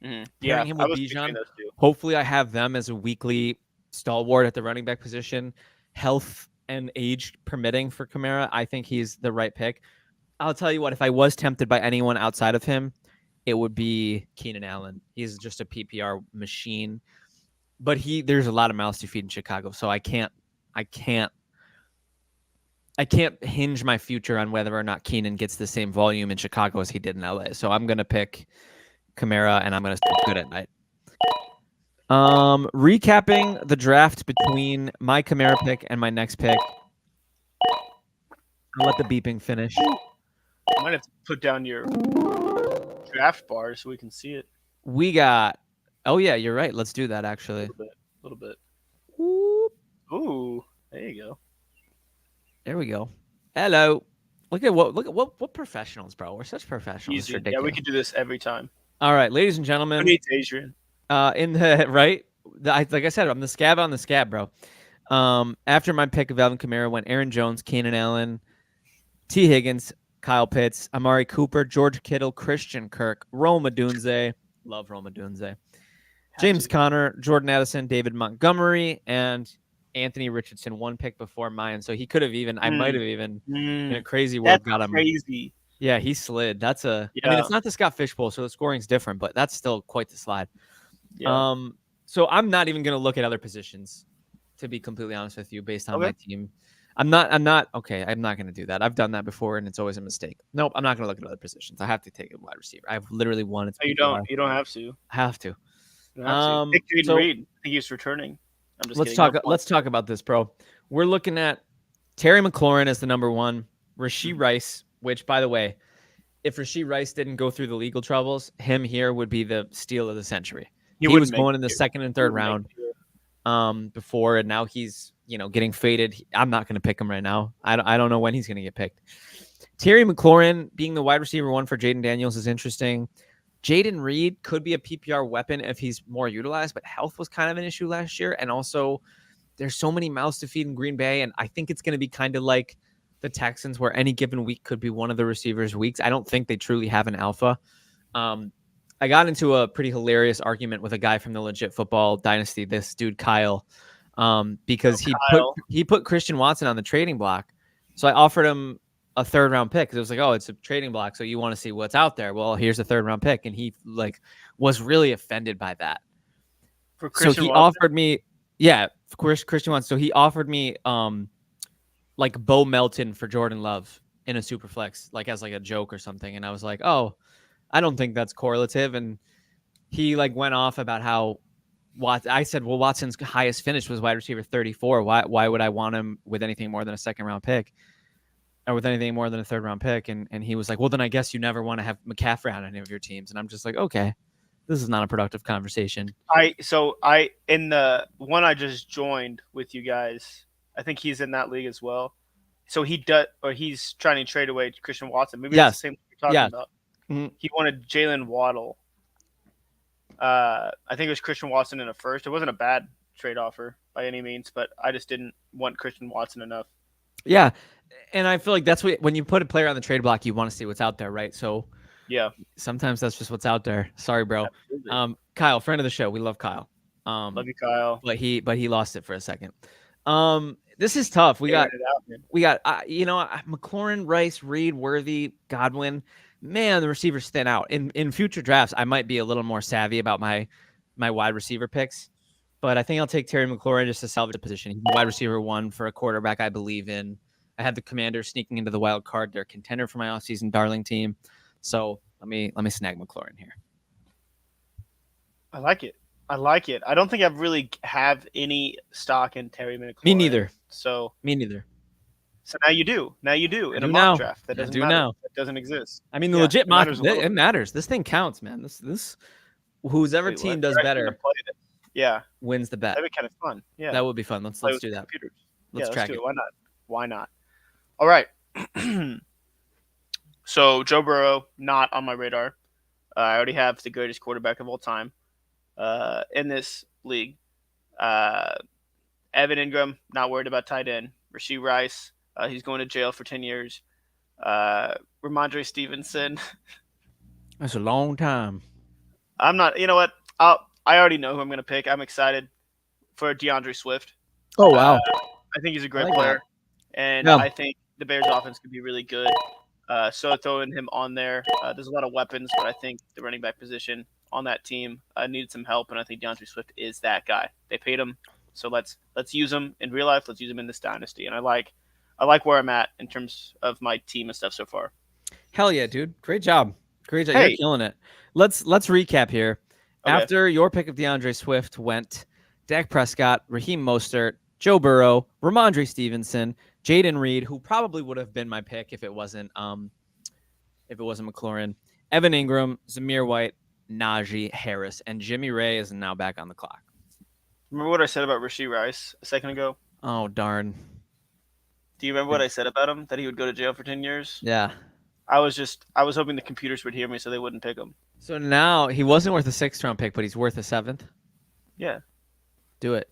Pairing him with Bijan. Hopefully I have them as a weekly stalwart at the running back position. Health and age permitting for Kamara, I think he's the right pick. I'll tell you what, if I was tempted by anyone outside of him, it would be Keenan Allen. He's just a PPR machine. But there's a lot of mouths to feed in Chicago, so I can't hinge my future on whether or not Keenan gets the same volume in Chicago as he did in LA. So I'm gonna pick Kamara, and I'm gonna sleep good at night. Recapping the draft between my Kamara pick and my next pick. I'll let the beeping finish. I might have to put down your draft bar so we can see it. We got. Oh yeah, you're right. Let's do that. Actually, a little bit. Ooh, there you go. There we go. Hello. Look at what professionals, bro. We're such professionals. Easy. Yeah, we could do this every time. All right, ladies and gentlemen. Who needs Adrian? In the right, like I said, I'm the scab on the scab, bro. After my pick of Alvin Kamara went Aaron Jones, Keenan Allen, T. Higgins, Kyle Pitts, Amari Cooper, George Kittle, Christian Kirk, Rome Odunze. Love Rome Odunze. James Conner, Jordan Addison, David Montgomery, and Anthony Richardson. One pick before mine, so he could have even. I might have even in a crazy world got him. Crazy. Yeah, he slid. I mean, it's not the Scott Fish Bowl, so the scoring's different, but that's still quite the slide. Yeah. So I'm not even going to look at other positions, to be completely honest with you, based on my team. I'm not going to do that. I've done that before, and it's always a mistake. Nope, I'm not going to look at other positions. I have to take a wide receiver. I've literally wanted to. You don't have to. I have to. Pick Jaden Reed. I think he's returning. I'm just kidding. No point. Let's talk about this, bro. We're looking at Terry McLaurin as the number one, Rashee Rice, which, by the way, if Rashee Rice didn't go through the legal troubles, him here would be the steal of the century. He was going in the second and third round before, and now he's getting faded. I'm not going to pick him right now. I don't know when he's going to get picked. Terry McLaurin being the wide receiver one for Jaden Daniels is interesting. Jaden Reed could be a PPR weapon if he's more utilized, but health was kind of an issue last year. And also, there's so many mouths to feed in Green Bay, and I think it's going to be kind of like the Texans, where any given week could be one of the receivers' weeks. I don't think they truly have an alpha. I got into a pretty hilarious argument with a guy from the Legit Football Dynasty, this dude Kyle, because he put Christian Watson on the trading block. So I offered him a third round pick because it was like, oh, it's a trading block, so you want to see what's out there. Well, here's a third round pick, and he was really offended by that. For Christian Watson? Offered me, of course, Christian Watson. So he offered me like Bo Melton for Jordan Love in a super flex, like as like a joke or something, and I was like, oh, I don't think that's correlative. And he went off about how I said, well, Watson's highest finish was wide receiver 34. Why would I want him with anything more than a second round pick? Or with anything more than a third round pick. And he was like, well, then I guess you never want to have McCaffrey on any of your teams. And I'm just like, okay, this is not a productive conversation. In the one I just joined with you guys, I think he's in that league as well. So he's trying to trade away Christian Watson. Maybe that's the same thing you're talking about. Mm-hmm. He wanted Jalen Waddle. I think it was Christian Watson in a first. It wasn't a bad trade offer by any means, but I just didn't want Christian Watson enough. Yeah. And I feel like that's when you put a player on the trade block, you want to see what's out there, right? So yeah, sometimes that's just what's out there. Sorry, bro. Absolutely. Kyle, friend of the show. We love Kyle. Love you, Kyle. But he lost it for a second. This is tough. We got McLaurin, Rice, Reed, Worthy, Godwin. Man, the receivers thin out. In future drafts, I might be a little more savvy about my wide receiver picks. But I think I'll take Terry McLaurin just to salvage the position. He's wide receiver one for a quarterback I believe in. I had the Commanders sneaking into the wild card. They're a contender for my offseason darling team. So let me snag McLaurin here. I like it. I don't think I've really have any stock in Terry McLaurin. Me neither. Me neither. So now you do. In a mock now. Draft. That doesn't do matter. now. That doesn't exist. I mean, the legit mock, it matters. This thing counts, man. This whoever team does better wins the bet. That'd be kind of fun. Yeah. That would be fun. Let's do that. Computers. Let's track it. Why not? All right. So Joe Burrow, not on my radar. I already have the greatest quarterback of all time in this league. Evan Ingram, not worried about tight end. Rashee Rice, he's going to jail for 10 years. Ramondre Stevenson. That's a long time. I'm not. You know what? I already know who I'm going to pick. I'm excited for DeAndre Swift. Oh, wow. I think he's a great player. And I think the Bears offense could be really good. So throwing him on there, there's a lot of weapons, but I think the running back position on that team needed some help, and I think DeAndre Swift is that guy. They paid him, so let's use him in real life. Let's use him in this dynasty, and I like where I'm at in terms of my team and stuff so far. Hell yeah, dude! Great job. Hey. You're killing it. Let's recap here. Okay. After your pick of DeAndre Swift went Dak Prescott, Raheem Mostert, Joe Burrow, Ramondre Stevenson, Jaden Reed, who probably would have been my pick if it wasn't McLaurin, Evan Ingram, Zamir White, Najee Harris, and Jimmy Ray is now back on the clock. Remember what I said about Rashee Rice a second ago? Oh, darn. Do you remember what I said about him? That he would go to jail for 10 years? Yeah. I was hoping the computers would hear me so they wouldn't pick him. So now he wasn't worth a 6th round pick, but he's worth a 7th? Yeah. Do it.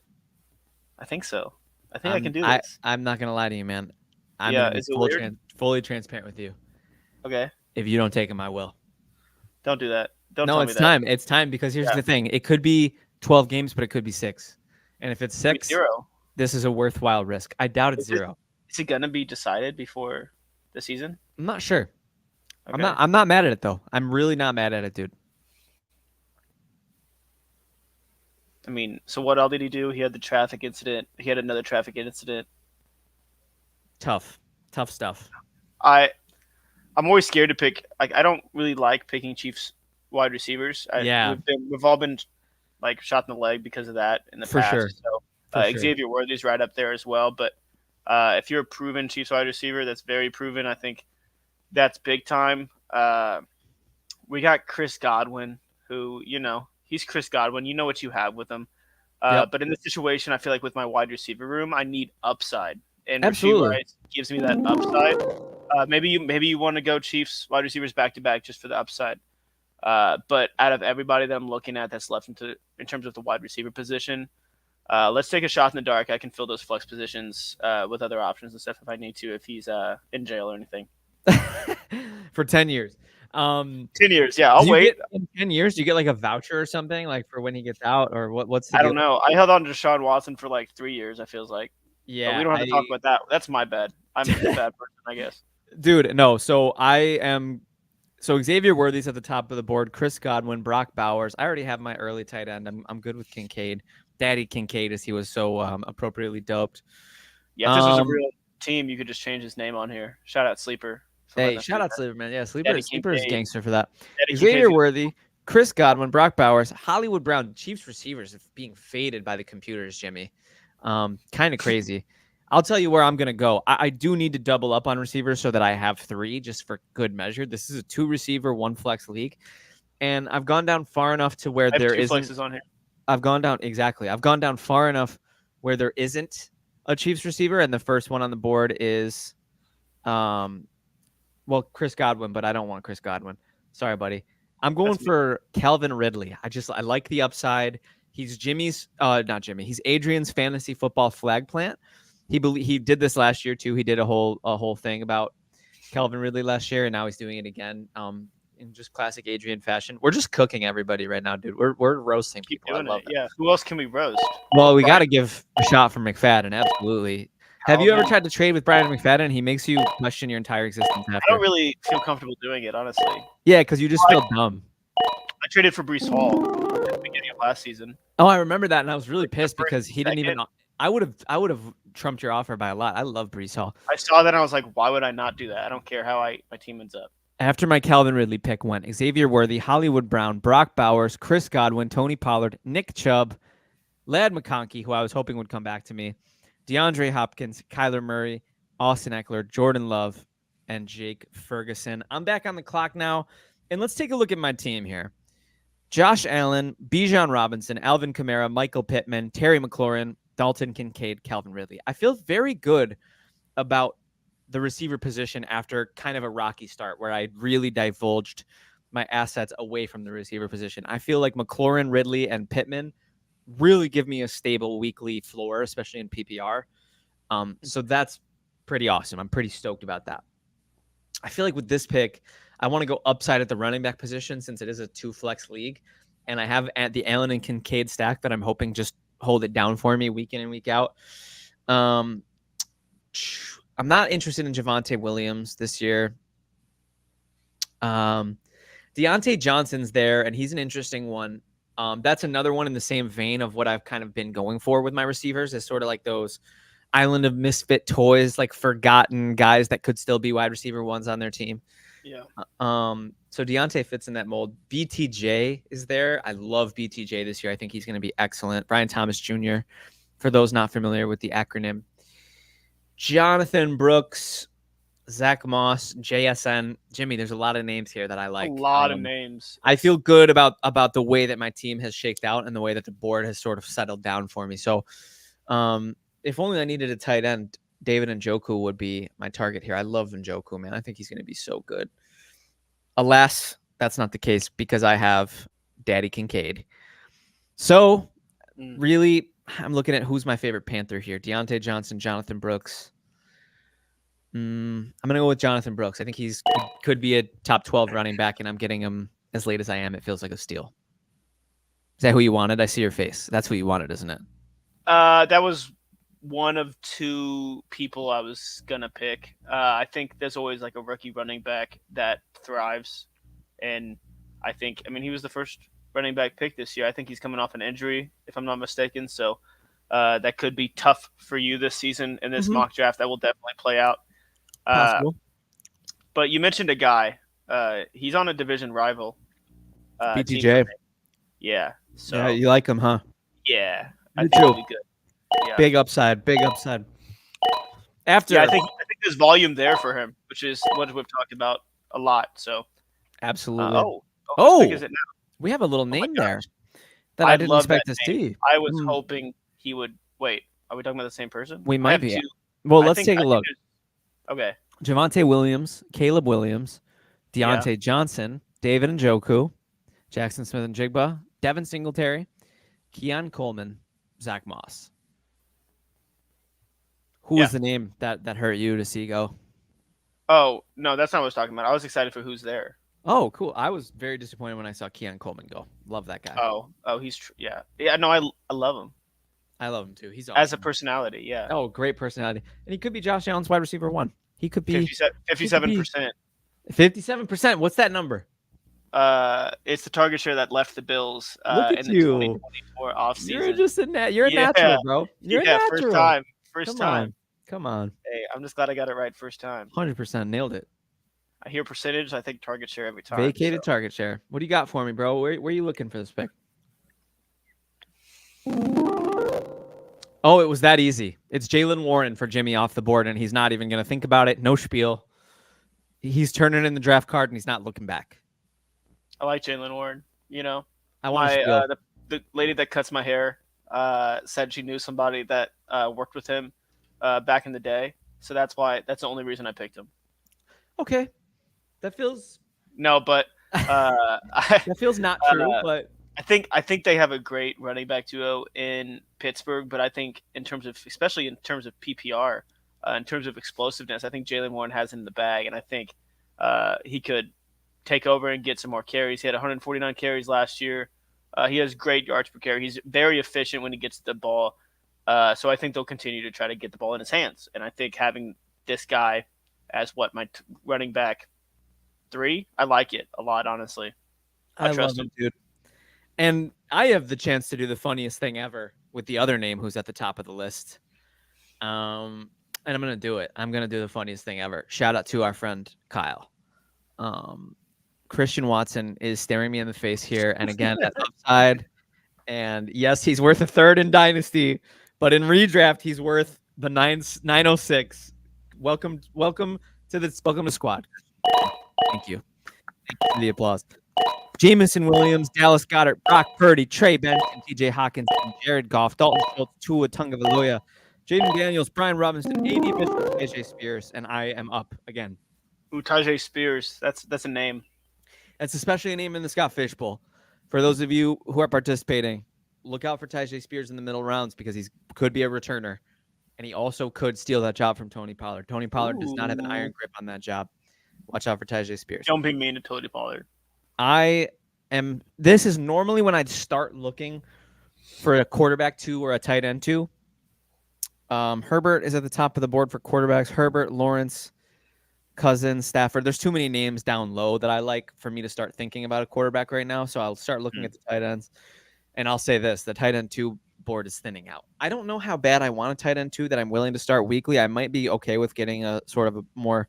I think so. I think I can do this. I'm not going to lie to you, man. I'm going to be fully transparent with you. Okay. If you don't take him, I will. Don't do that. No, it's time. It's time because here's the thing. It could be 12 games, but it could be 6. And if it's 6, 0. This is a worthwhile risk. I doubt it's 0. Is it going to be decided before the season? I'm not sure. Okay. I'm not mad at it, though. I'm really not mad at it, dude. I mean, so what all did he do? He had the traffic incident. He had another traffic incident. Tough stuff. I'm always scared to pick. I don't really like picking Chiefs wide receivers. We've all been shot in the leg because of that in the past. For sure. For sure. Xavier Worthy's right up there as well. But if you're a proven Chiefs wide receiver, that's very proven. I think that's big time. We got Chris Godwin, who, he's Chris Godwin. You know what you have with him. Yep. But in this situation, I feel like with my wide receiver room, I need upside. And Absolutely. Rashee Rice gives me that upside. Maybe you want to go Chiefs wide receivers back to back just for the upside. But out of everybody that I'm looking at that's left in terms of the wide receiver position, let's take a shot in the dark. I can fill those flex positions with other options and stuff if I need to, if he's in jail or anything. For 10 years. 10 years, yeah. I'll wait. In 10 years, do you get like a voucher or something like for when he gets out, or what's the I deal? don't know. I held on to Deshaun Watson for like 3 years, I feels like. Yeah. But we don't have to talk about that. That's my bad. I'm a bad person, I guess. Dude, no. So Xavier Worthy's at the top of the board. Chris Godwin, Brock Bowers. I already have my early tight end. I'm good with Kincaid. Daddy Kincaid, as he was so appropriately dubbed. Yeah, if this was a real team, you could just change his name on here. Shout out Sleeper. Hey, shout out Sleeper, man. Yeah, Sleeper is gangster for that. Daddy Xavier Worthy, Chris Godwin, Brock Bowers, Hollywood Brown, Chiefs receivers being faded by the computers, Jimmy. Kind of crazy. I'll tell you where I'm going to go. I do need to double up on receivers so that I have 3 just for good measure. This is a 2-receiver, 1-flex league. And I've gone down far enough to where there isn't. Flexes on here. I've gone down far enough where there isn't a Chiefs receiver. And the first one on the board is, Chris Godwin, but I don't want Chris Godwin. Sorry, buddy. I'm going for Calvin Ridley. I like the upside. He's He's Adrian's fantasy football flag plant. He did this last year too. He did a whole thing about Calvin Ridley last year, and now he's doing it again. In just classic Adrian fashion. We're just cooking everybody right now, dude. We're roasting people. I love it. Yeah. Who else can we roast? Well, we got to give a shot for McFadden. Absolutely. Have you ever tried to trade with Brian McFadden? He makes you question your entire existence after. I don't really feel comfortable doing it, honestly. Yeah, because you just feel dumb. I traded for Breece Hall at the beginning of last season. Oh, I remember that, and I was really pissed because he didn't even. I would have trumped your offer by a lot. I love Breece Hall. I saw that and I was like, why would I not do that? I don't care how my team ends up. After my Calvin Ridley pick went Xavier Worthy, Hollywood Brown, Brock Bowers, Chris Godwin, Tony Pollard, Nick Chubb, Ladd McConkey, who I was hoping would come back to me, DeAndre Hopkins, Kyler Murray, Austin Eckler, Jordan Love, and Jake Ferguson. I'm back on the clock now, and let's take a look at my team here. Josh Allen, Bijan Robinson, Alvin Kamara, Michael Pittman, Terry McLaurin, Dalton Kincaid, Calvin Ridley. I feel very good about the receiver position after kind of a rocky start where I really divulged my assets away from the receiver position. I feel like McLaurin, Ridley, and Pittman really give me a stable weekly floor, especially in PPR. So that's pretty awesome. I'm pretty stoked about that. I feel like with this pick, I want to go upside at the running back position since it is a 2-flex league. And I have at the Allen and Kincaid stack that I'm hoping just hold it down for me week in and week out. I'm not interested in Javonte Williams this year. Deontay Johnson's there, and he's an interesting one. That's another one in the same vein of what I've kind of been going for with my receivers, is sort of like those island of misfit toys, like forgotten guys that could still be wide receiver ones on their team. Yeah. So Deontay fits in that mold. BTJ is there. I love BTJ this year. I think he's going to be excellent. Brian Thomas Jr., for those not familiar with the acronym. Jonathan Brooks, Zach Moss, JSN. Jimmy, there's a lot of names here that I like. A lot of names. I feel good about the way that my team has shaked out and the way that the board has sort of settled down for me. So if only I needed a tight end, David Njoku would be my target here. I love Njoku, man. I think he's going to be so good. Alas, that's not the case because I have Daddy Kincaid. So really, I'm looking at who's my favorite Panther here. Deontay Johnson, Jonathan Brooks. I'm going to go with Jonathan Brooks. I think he's could be a top 12 running back, and I'm getting him as late as I am. It feels like a steal. Is that who you wanted? I see your face. That's who you wanted, isn't it? That was one of 2 people I was going to pick. I think there's always like a rookie running back that thrives. And I mean, he was the first running back pick this year. I think he's coming off an injury, if I'm not mistaken. So that could be tough for you this season in this mock draft. That will definitely play out. Possible. But you mentioned a guy. He's on a division rival. BTJ. Yeah. So yeah, you like him, huh? yeah, I Me think too. he'll be good. Yeah. Big upside. After Yeah, I think there's volume there for him, which is what we've talked about a lot. So, absolutely. whose pick is it now? We have a little Oh my name gosh. there that I didn't love expect that to name. see. I was hoping he would. Wait, are we talking about the same person? We I might have be. two. Well, I let's think- take I a think look. Okay. Javonte Williams, Caleb Williams, Yeah. Deontay Johnson, David Njoku, Jackson Smith and Jigba, Devin Singletary, Keon Coleman, Zach Moss. Who was the name that hurt you to see go? Oh no, that's not what I was talking about. I was excited for who's there. Oh, cool. I was very disappointed when I saw Keon Coleman go. Love that guy. Oh, he's yeah. No, I love him I love him too. He's awesome. as a personality. Yeah. Oh, great personality. And he could be Josh Allen's wide receiver 1. He could be 57%. 57%. What's that number? It's the target share that left the Bills Look at in the you. 2024 offseason. You're just you're a natural, bro. You're a natural. First time. Come on. Hey, I'm just glad I got it right first time. 100% nailed it. I hear percentage. I think target share every time. Vacated target share. What do you got for me, bro? Where are you looking for this pick? Oh, it was that easy. It's Jaylen Warren for Jimmy off the board, and he's not even going to think about it. No spiel. He's turning in the draft card, and he's not looking back. I like Jaylen Warren. You know, I want the lady that cuts my hair said she knew somebody that worked with him back in the day, so that's the only reason I picked him. Okay, that feels but that feels not true. But I think they have a great running back duo in Pittsburgh, but I think especially in terms of PPR, in terms of explosiveness, I think Jaylen Warren has it in the bag, and I think he could take over and get some more carries. He had 149 carries last year. He has great yards per carry. He's very efficient when he gets the ball. So I think they'll continue to try to get the ball in his hands. And I think having this guy as my running back 3, I like it a lot, honestly. I trust him, dude. And I have the chance to do the funniest thing ever with the other name who's at the top of the list. And I'm going to do it. I'm going to do the funniest thing ever. Shout out to our friend Kyle. Christian Watson is staring me in the face here. And again, that's upside. And yes, he's worth a 3rd in Dynasty, but in redraft, he's worth the 906. Welcome to the squad. Thank you. Thank you for the applause. Jamison Williams, Dallas Goedert, Brock Purdy, Trey Benson, TJ Hawkins, Jared Goff, Dalton Schultz, Tua Tagovailoa, Jaden Daniels, Brian Robinson, A.D. Mitchell, AJ Spears, and I am up again. Ooh, Tajay Spears. That's a name. That's especially a name in the Scott Fish Bowl. For those of you who are participating, look out for Tajay Spears in the middle rounds because he could be a returner, and he also could steal that job from Tony Pollard. Tony Pollard does not have an iron grip on that job. Watch out for Tajay Spears. Don't be mean to Tony Pollard. This is normally when I'd start looking for a quarterback 2 or a tight end 2. Herbert is at the top of the board for quarterbacks. Herbert, Lawrence, Cousins, Stafford. There's too many names down low that I like for me to start thinking about a quarterback right now. So I'll start looking at the tight ends. And I'll say this, the tight end 2 board is thinning out. I don't know how bad I want a tight end 2 that I'm willing to start weekly. I might be okay with getting a sort of a more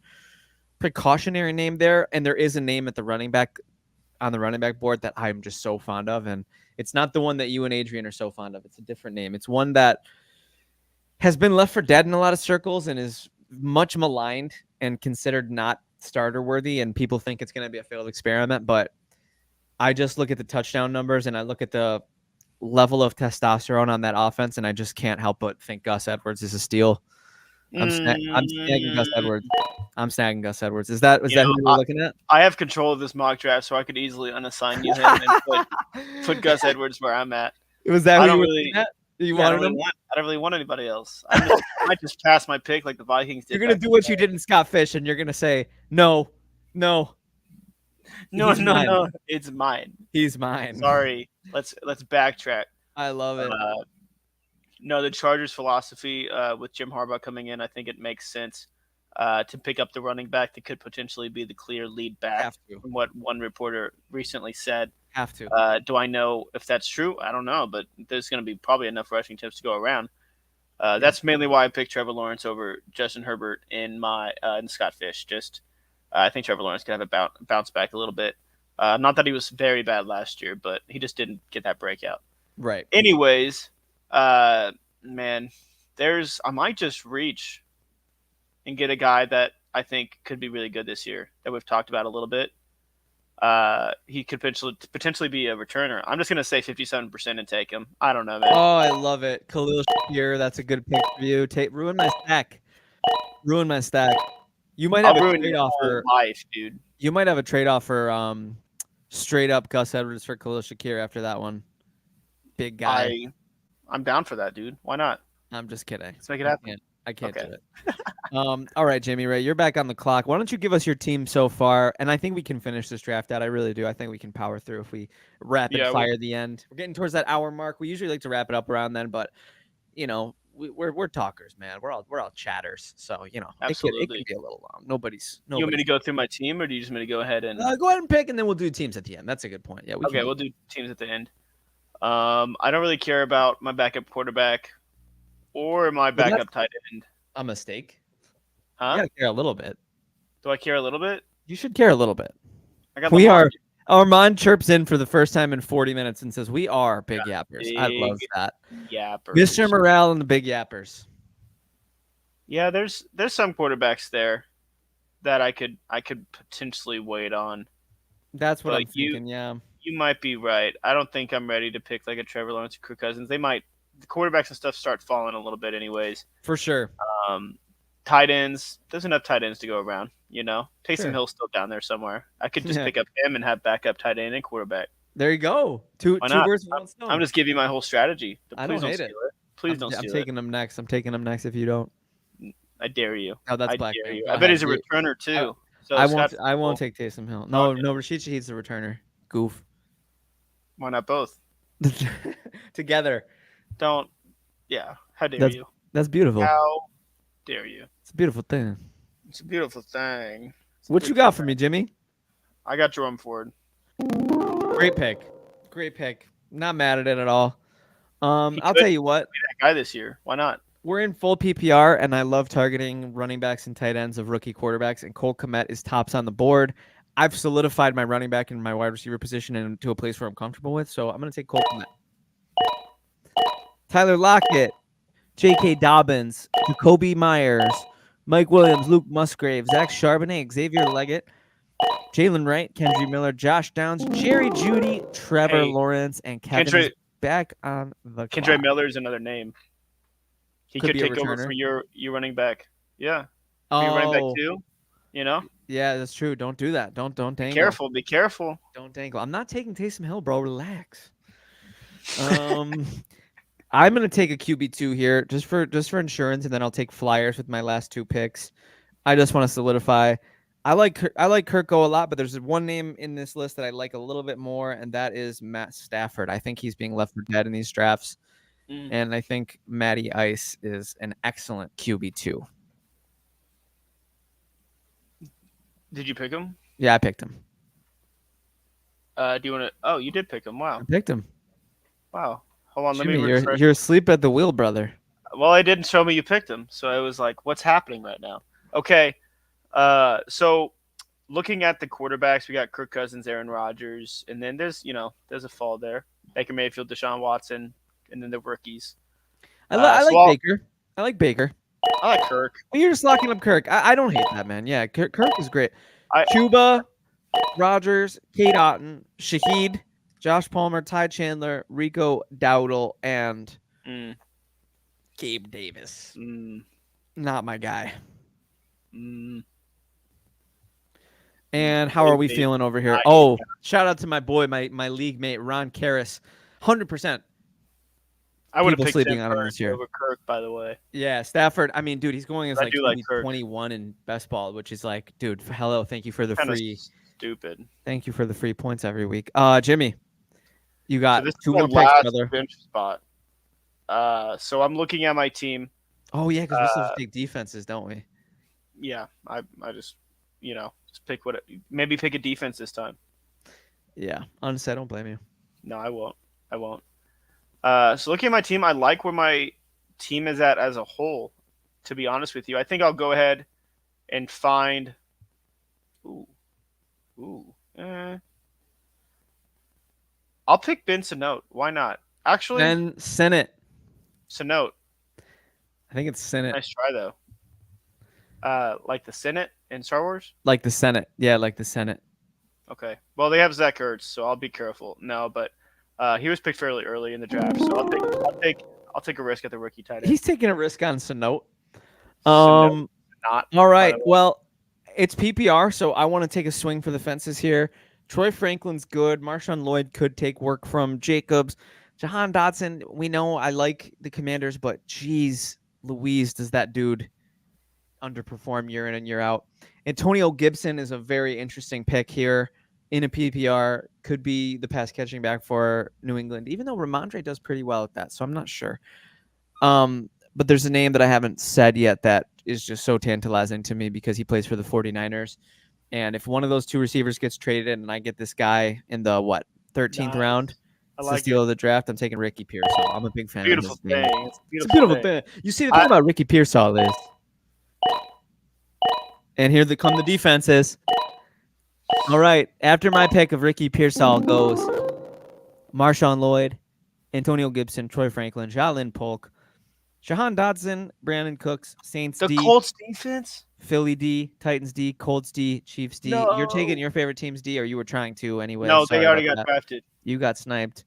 precautionary name there. And there is a name at the running back on the running back board that I'm just so fond of. And it's not the one that you and Adrian are so fond of. It's a different name. It's one that has been left for dead in a lot of circles and is much maligned and considered not starter worthy. And people think it's going to be a failed experiment. But I just look at the touchdown numbers and I look at the level of testosterone on that offense. And I just can't help but think Gus Edwards is a steal. I'm snagging Gus Edwards. I'm snagging Gus Edwards. Is that who you're looking at? I have control of this mock draft, so I could easily unassign you him and put Gus Edwards where I'm at. Was that who you were looking at? I don't really want anybody else. I might just pass my pick like the Vikings did. You're gonna do what you did in Scott Fish, and you're gonna say no. It's mine. He's mine. Sorry. Let's backtrack. I love it. No, the Chargers' philosophy with Jim Harbaugh coming in, I think it makes sense to pick up the running back that could potentially be the clear lead back. From what one reporter recently said. Have to. Do I know if that's true? I don't know, but there's going to be probably enough rushing tips to go around. That's mainly why I picked Trevor Lawrence over Justin Herbert in Scott Fish. I think Trevor Lawrence could have a bounce back a little bit. Not that he was very bad last year, but he just didn't get that breakout. Right. Anyways, man, I might just reach and get a guy that I think could be really good this year that we've talked about a little bit. He could potentially be a returner. I'm just gonna say 57% and take him. I don't know, man. Oh, I love it. Khalil Shakir, that's a good pick for you. Ruin my stack. Ruin my stack. You might have I'll a ruin trade your whole offer. life, dude. You might have a trade offer straight up Gus Edwards for Khalil Shakir after that one. Big guy. I'm down for that, dude. Why not? I'm just kidding. Let's make it happen. I can't Okay. do it. All right, Jamie Ray, you're back on the clock. Why don't you give us your team so far? And I think we can finish this draft out. I really do. I think we can power through if we rapid fire the end. We're getting towards that hour mark. We usually like to wrap it up around then, but you know, we're talkers, man. We're all chatters. So you know, it can be a little long. Nobody's. You want me to go through my team, or do you just want me to go ahead and go ahead and pick, and then we'll do teams at the end. That's a good point. Yeah. We'll do teams at the end. I don't really care about my backup quarterback or my backup tight end. A mistake. Huh? You gotta care a little bit. Do I care a little bit? You should care a little bit. We are. Armand chirps in for the first time in 40 minutes and says, "We are big yappers." I love that. Yappers. Mr. Morale and the big yappers. Yeah, there's some quarterbacks there that I could potentially wait on. That's what I'm thinking. Yeah. You might be right. I don't think I'm ready to pick like a Trevor Lawrence or Kirk Cousins. The quarterbacks and stuff start falling a little bit anyways. For sure. Tight ends. There's enough tight ends to go around, you know? Taysom Hill's still down there somewhere. I could just pick up him and have backup tight end and quarterback. There you go. Two birds with one stone. I'm just giving you my whole strategy. I don't hate it. Please don't steal it. I'm taking him next. I'm taking him next if you don't. I dare you. Oh, that's black. I bet he's a returner too. I won't take Taysom Hill. No, Rashid Shaheed's a returner. Goof. Why not both? Together. Don't. Yeah. How dare you? That's beautiful. How dare you? It's a beautiful thing. It's a beautiful thing. What you got for me, Jimmy? I got Jerome Ford. Great pick. Not mad at it at all. I'll tell you what. Be that guy this year. Why not? We're in full PPR, and I love targeting running backs and tight ends of rookie quarterbacks, and Cole Kmet is tops on the board. I've solidified my running back and my wide receiver position into a place where I'm comfortable with, so I'm going to take Cole Kmet. Tyler Lockett, J.K. Dobbins, Jacoby Myers, Mike Williams, Luke Musgrave, Zach Charbonnet, Xavier Leggett, Jalen Wright, Kendry Miller, Josh Downs, Jerry Jeudy, Trevor Lawrence, and Kevin is back on the clock. Kendry Miller is another name. He could take over for your running back. Yeah. Your running back too. You know? Yeah, that's true. Don't do that. Don't dangle. Be careful. Don't dangle. I'm not taking Taysom Hill, bro. Relax. I'm gonna take a QB2 here just for insurance, and then I'll take flyers with my last two picks. I just want to solidify. I like Kirko a lot, but there's one name in this list that I like a little bit more, and that is Matt Stafford. I think he's being left for dead in these drafts, and I think Matty Ice is an excellent QB2. Did you pick him? Yeah, I picked him. Do you want to? Oh, you did pick him. Wow. I picked him. Wow. Hold on. Jimmy, let me refresh. You're asleep at the wheel, brother. Well, it didn't show me you picked him, so I was like, "What's happening right now?" Okay. So looking at the quarterbacks, we got Kirk Cousins, Aaron Rodgers, and then there's a fall there. Baker Mayfield, Deshaun Watson, and then the rookies. I like Baker. I like Baker. I like Kirk. Well, you're just locking up Kirk. I don't hate that, man. Yeah, Kirk is great. Cuba, Rodgers, Kate Otten, Shaheed, Josh Palmer, Ty Chandler, Rico Dowdle, and Gabe Davis. Not my guy. And how are we feeling over here? Oh, shout out to my boy, my league mate, Ron Karras. 100%. I would have picked him over Kirk, by the way. Yeah, Stafford. I mean, dude, he's going as like 21 in best ball, which is like, dude, hello, thank you for the free. Stupid. Thank you for the free points every week. Jimmy, you got two more picks, brother. Bench spot. So I'm looking at my team. Oh yeah, because we still take defenses, don't we? Yeah, I just just pick maybe pick a defense this time. Yeah, honestly, I don't blame you. No, I won't. So looking at my team, I like where my team is at as a whole. To be honest with you, I think I'll go ahead and find. I'll pick Ben Senote. Why not? Actually, Ben Senote. I think it's Senate. Nice try though. Like the Senate in Star Wars. Like the Senate. Yeah, like the Senate. Okay. Well, they have Zach Ertz, so I'll be careful. No, but he was picked fairly early in the draft, so I'll take a risk at the rookie tight end. He's taking a risk on Sanote. Not All right. Well, it's PPR, so I want to take a swing for the fences here. Troy Franklin's good. Marshawn Lloyd could take work from Jacobs. Jahan Dotson, we know I like the Commanders, but geez, Louise, does that dude underperform year in and year out? Antonio Gibson is a very interesting pick here in a PPR. Could be the pass catching back for New England, even though Ramondre does pretty well at that, so I'm not sure. But there's a name that I haven't said yet that is just so tantalizing to me because he plays for the 49ers. And if one of those two receivers gets traded and I get this guy in the 13th round, it's the steal of the draft, I'm taking Ricky Pearsall. I'm a big fan of this name. It's a beautiful thing. You see, the thing about Ricky Pearsall is, and here come the defenses. All right, after my pick of Ricky Pearsall goes Marshawn Lloyd, Antonio Gibson, Troy Franklin, Jalen Polk, Jahan Dotson, Brandon Cooks, Saints D. The Colts defense? Philly D, Titans D, Colts D, Chiefs D. No. You're taking your favorite teams D, or you were trying to anyway? No, Sorry they already about got that. drafted. You got sniped.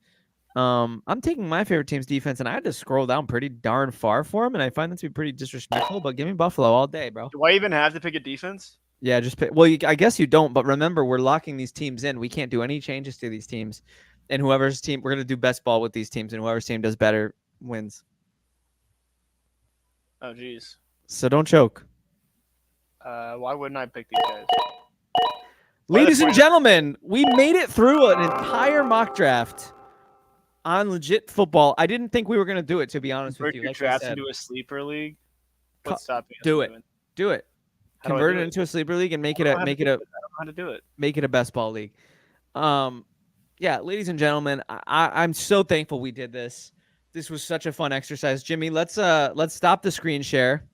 I'm taking my favorite team's defense, and I had to scroll down pretty darn far for him, and I find that to be pretty disrespectful, but give me Buffalo all day, bro. Do I even have to pick a defense? Yeah, just pick. Well, I guess you don't, but remember, we're locking these teams in. We can't do any changes to these teams. And whoever's team, we're going to do best ball with these teams, and whoever's team does better wins. Oh, geez. So don't choke. Why wouldn't I pick these guys? Ladies and gentlemen, we made it through an entire mock draft on legit football. I didn't think we were going to do it, to be honest with you. Like draft into a sleeper league? What's stopping us? Do it. Do it. Convert it into a sleeper league and make it a I don't know how to do it. Make it a best ball league. Yeah, ladies and gentlemen, I'm so thankful we did this. This was such a fun exercise. Jimmy, let's stop the screen share.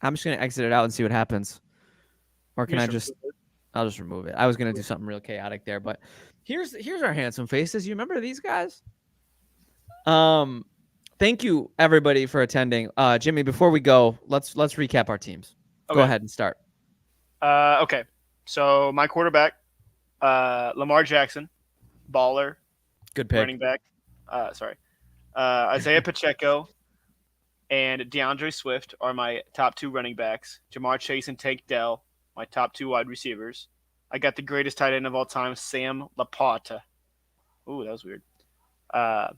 I'm just gonna exit it out and see what happens. Or can I just? I'll just remove it. I was gonna do something real chaotic there, but here's our handsome faces. You remember these guys? Thank you everybody for attending. Jimmy, before we go, let's recap our teams. Okay. Go ahead and start. Okay. So my quarterback, Lamar Jackson, baller. Good pick. Running back. Isaiah Pacheco and DeAndre Swift are my top two running backs. Jamar Chase and Tank Dell, my top two wide receivers. I got the greatest tight end of all time, Sam Laporta. Ooh, that was weird. I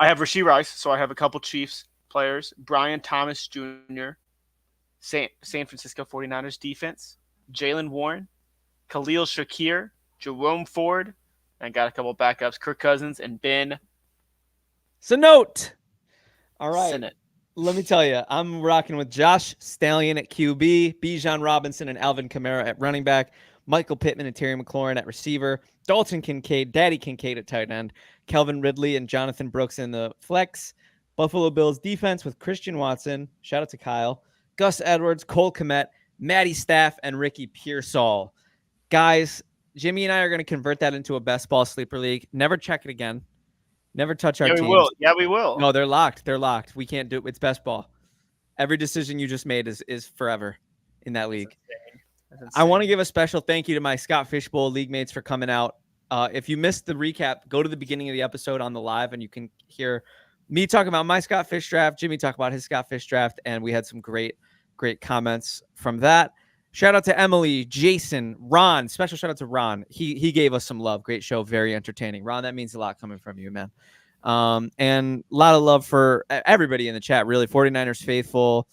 have Rashee Rice, so I have a couple Chiefs players. Brian Thomas Jr., San Francisco 49ers defense. Jaylen Warren, Khalil Shakir, Jerome Ford, and I got a couple backups, Kirk Cousins and Ben Sanote. All right. Sinnott. Let me tell you, I'm rocking with Josh Stallion at QB, Bijan Robinson and Alvin Kamara at running back, Michael Pittman and Terry McLaurin at receiver, Dalton Kincaid, Daddy Kincaid at tight end, Calvin Ridley and Jonathan Brooks in the flex, Buffalo Bills defense with Christian Watson, shout out to Kyle, Gus Edwards, Cole Kmet, Matty Staff, and Ricky Pearsall. Guys, Jimmy and I are going to convert that into a best ball sleeper league. Never check it again. Never touch our teams. We will. No, they're locked. They're locked. We can't do it. It's best ball. Every decision you just made is forever in that league. That's insane. I want to give a special thank you to my Scott Fishbowl league mates for coming out. If you missed the recap, go to the beginning of the episode on the live and you can hear me talk about my Scott Fish draft, Jimmy talk about his Scott Fish draft, and we had some great comments from that. Shout out to Emily, Jason, Ron. Special shout out to Ron. He gave us some love. Great show. Very entertaining. Ron, that means a lot coming from you, man. And a lot of love for everybody in the chat, really. 49ers faithful.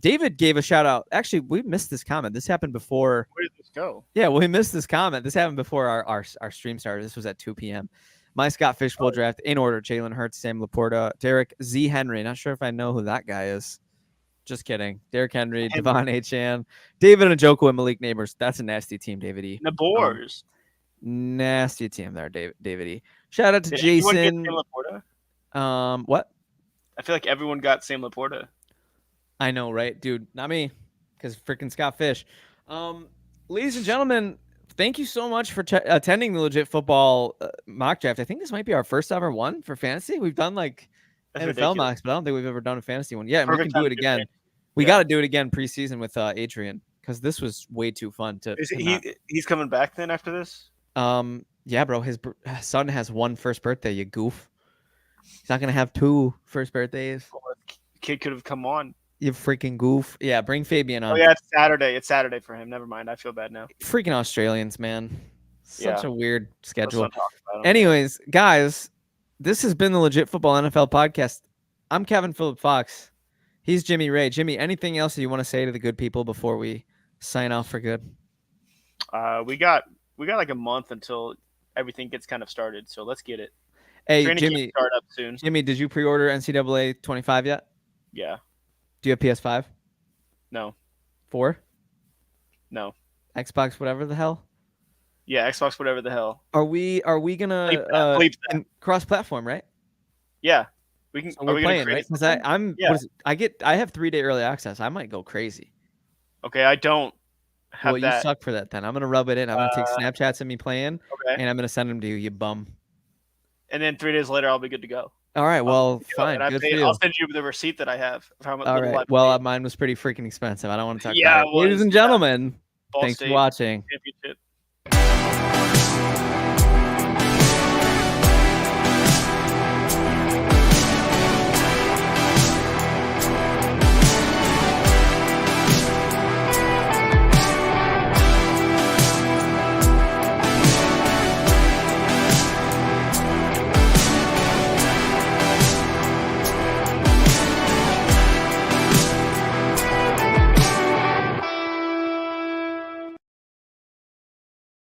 David gave a shout out. Actually, we missed this comment. This happened before. Where did this go? Yeah, we missed this comment. This happened before our stream started. This was at 2 p.m. My Scott Fishbowl draft in order. Jalen Hurts, Sam Laporta, Derek Z. Henry. Not sure if I know who that guy is. Just kidding. Derrick Henry, Devon Achane, David Njoku, and Malik Neighbors. That's a nasty team, David E. Nabors. Nasty team there, David E. Shout out to Jason. What? I feel like everyone got Sam Laporta. I know, right? Dude, not me. Because freaking Scott Fish. Ladies and gentlemen, thank you so much for attending the Legit Football mock draft. I think this might be our first ever one for fantasy. We've done like That's NFL ridiculous. mocks, but I don't think we've ever done a fantasy one. Yeah, and we Perfect can do time it to do again. it. We Yeah. got to do it again preseason with Adrian because this was way too fun to. Is to he? not- He's coming back then after this. Yeah, bro. His son has one first birthday. You goof. He's not gonna have two first birthdays. Well, the kid could have come on. You freaking goof. Yeah, bring Fabian on. Oh yeah, it's Saturday. It's Saturday for him. Never mind. I feel bad now. Freaking Australians, man. Such Yeah. a weird Let's schedule. not talk about him. Anyways, guys, this has been the Legit Football NFL podcast. I'm Kevin Phillip Fox. He's Jimmy Ray. Jimmy, anything else that you want to say to the good people before we sign off for good? We got like a month until everything gets kind of started. So let's get it. Hey, Training Jimmy. camp start up soon. Jimmy, did you pre-order NCAA 25 yet? Yeah. Do you have PS5? No. 4? No. Xbox, whatever the hell? Yeah. Xbox, whatever the hell. Are we gonna Bleep that. cross-platform, right? Yeah. We can. So are we're we gonna playing, create right? a Because system? Yeah. I have 3-day early access. I might go crazy. Okay. I don't have Well, you that. suck for that then. I'm gonna rub it in. I'm gonna take Snapchats of me playing, Okay. and I'm gonna send them to you, you bum. And then 3 days later, I'll be good to go. All right, well, Yeah, fine. and Good for you. I'll send you the receipt that I have. Of how much All little right. I Well, paid. mine was pretty freaking expensive. I don't want to talk Yeah, about it it. Ladies was, and yeah. gentlemen, Ball thanks State for watching. championship.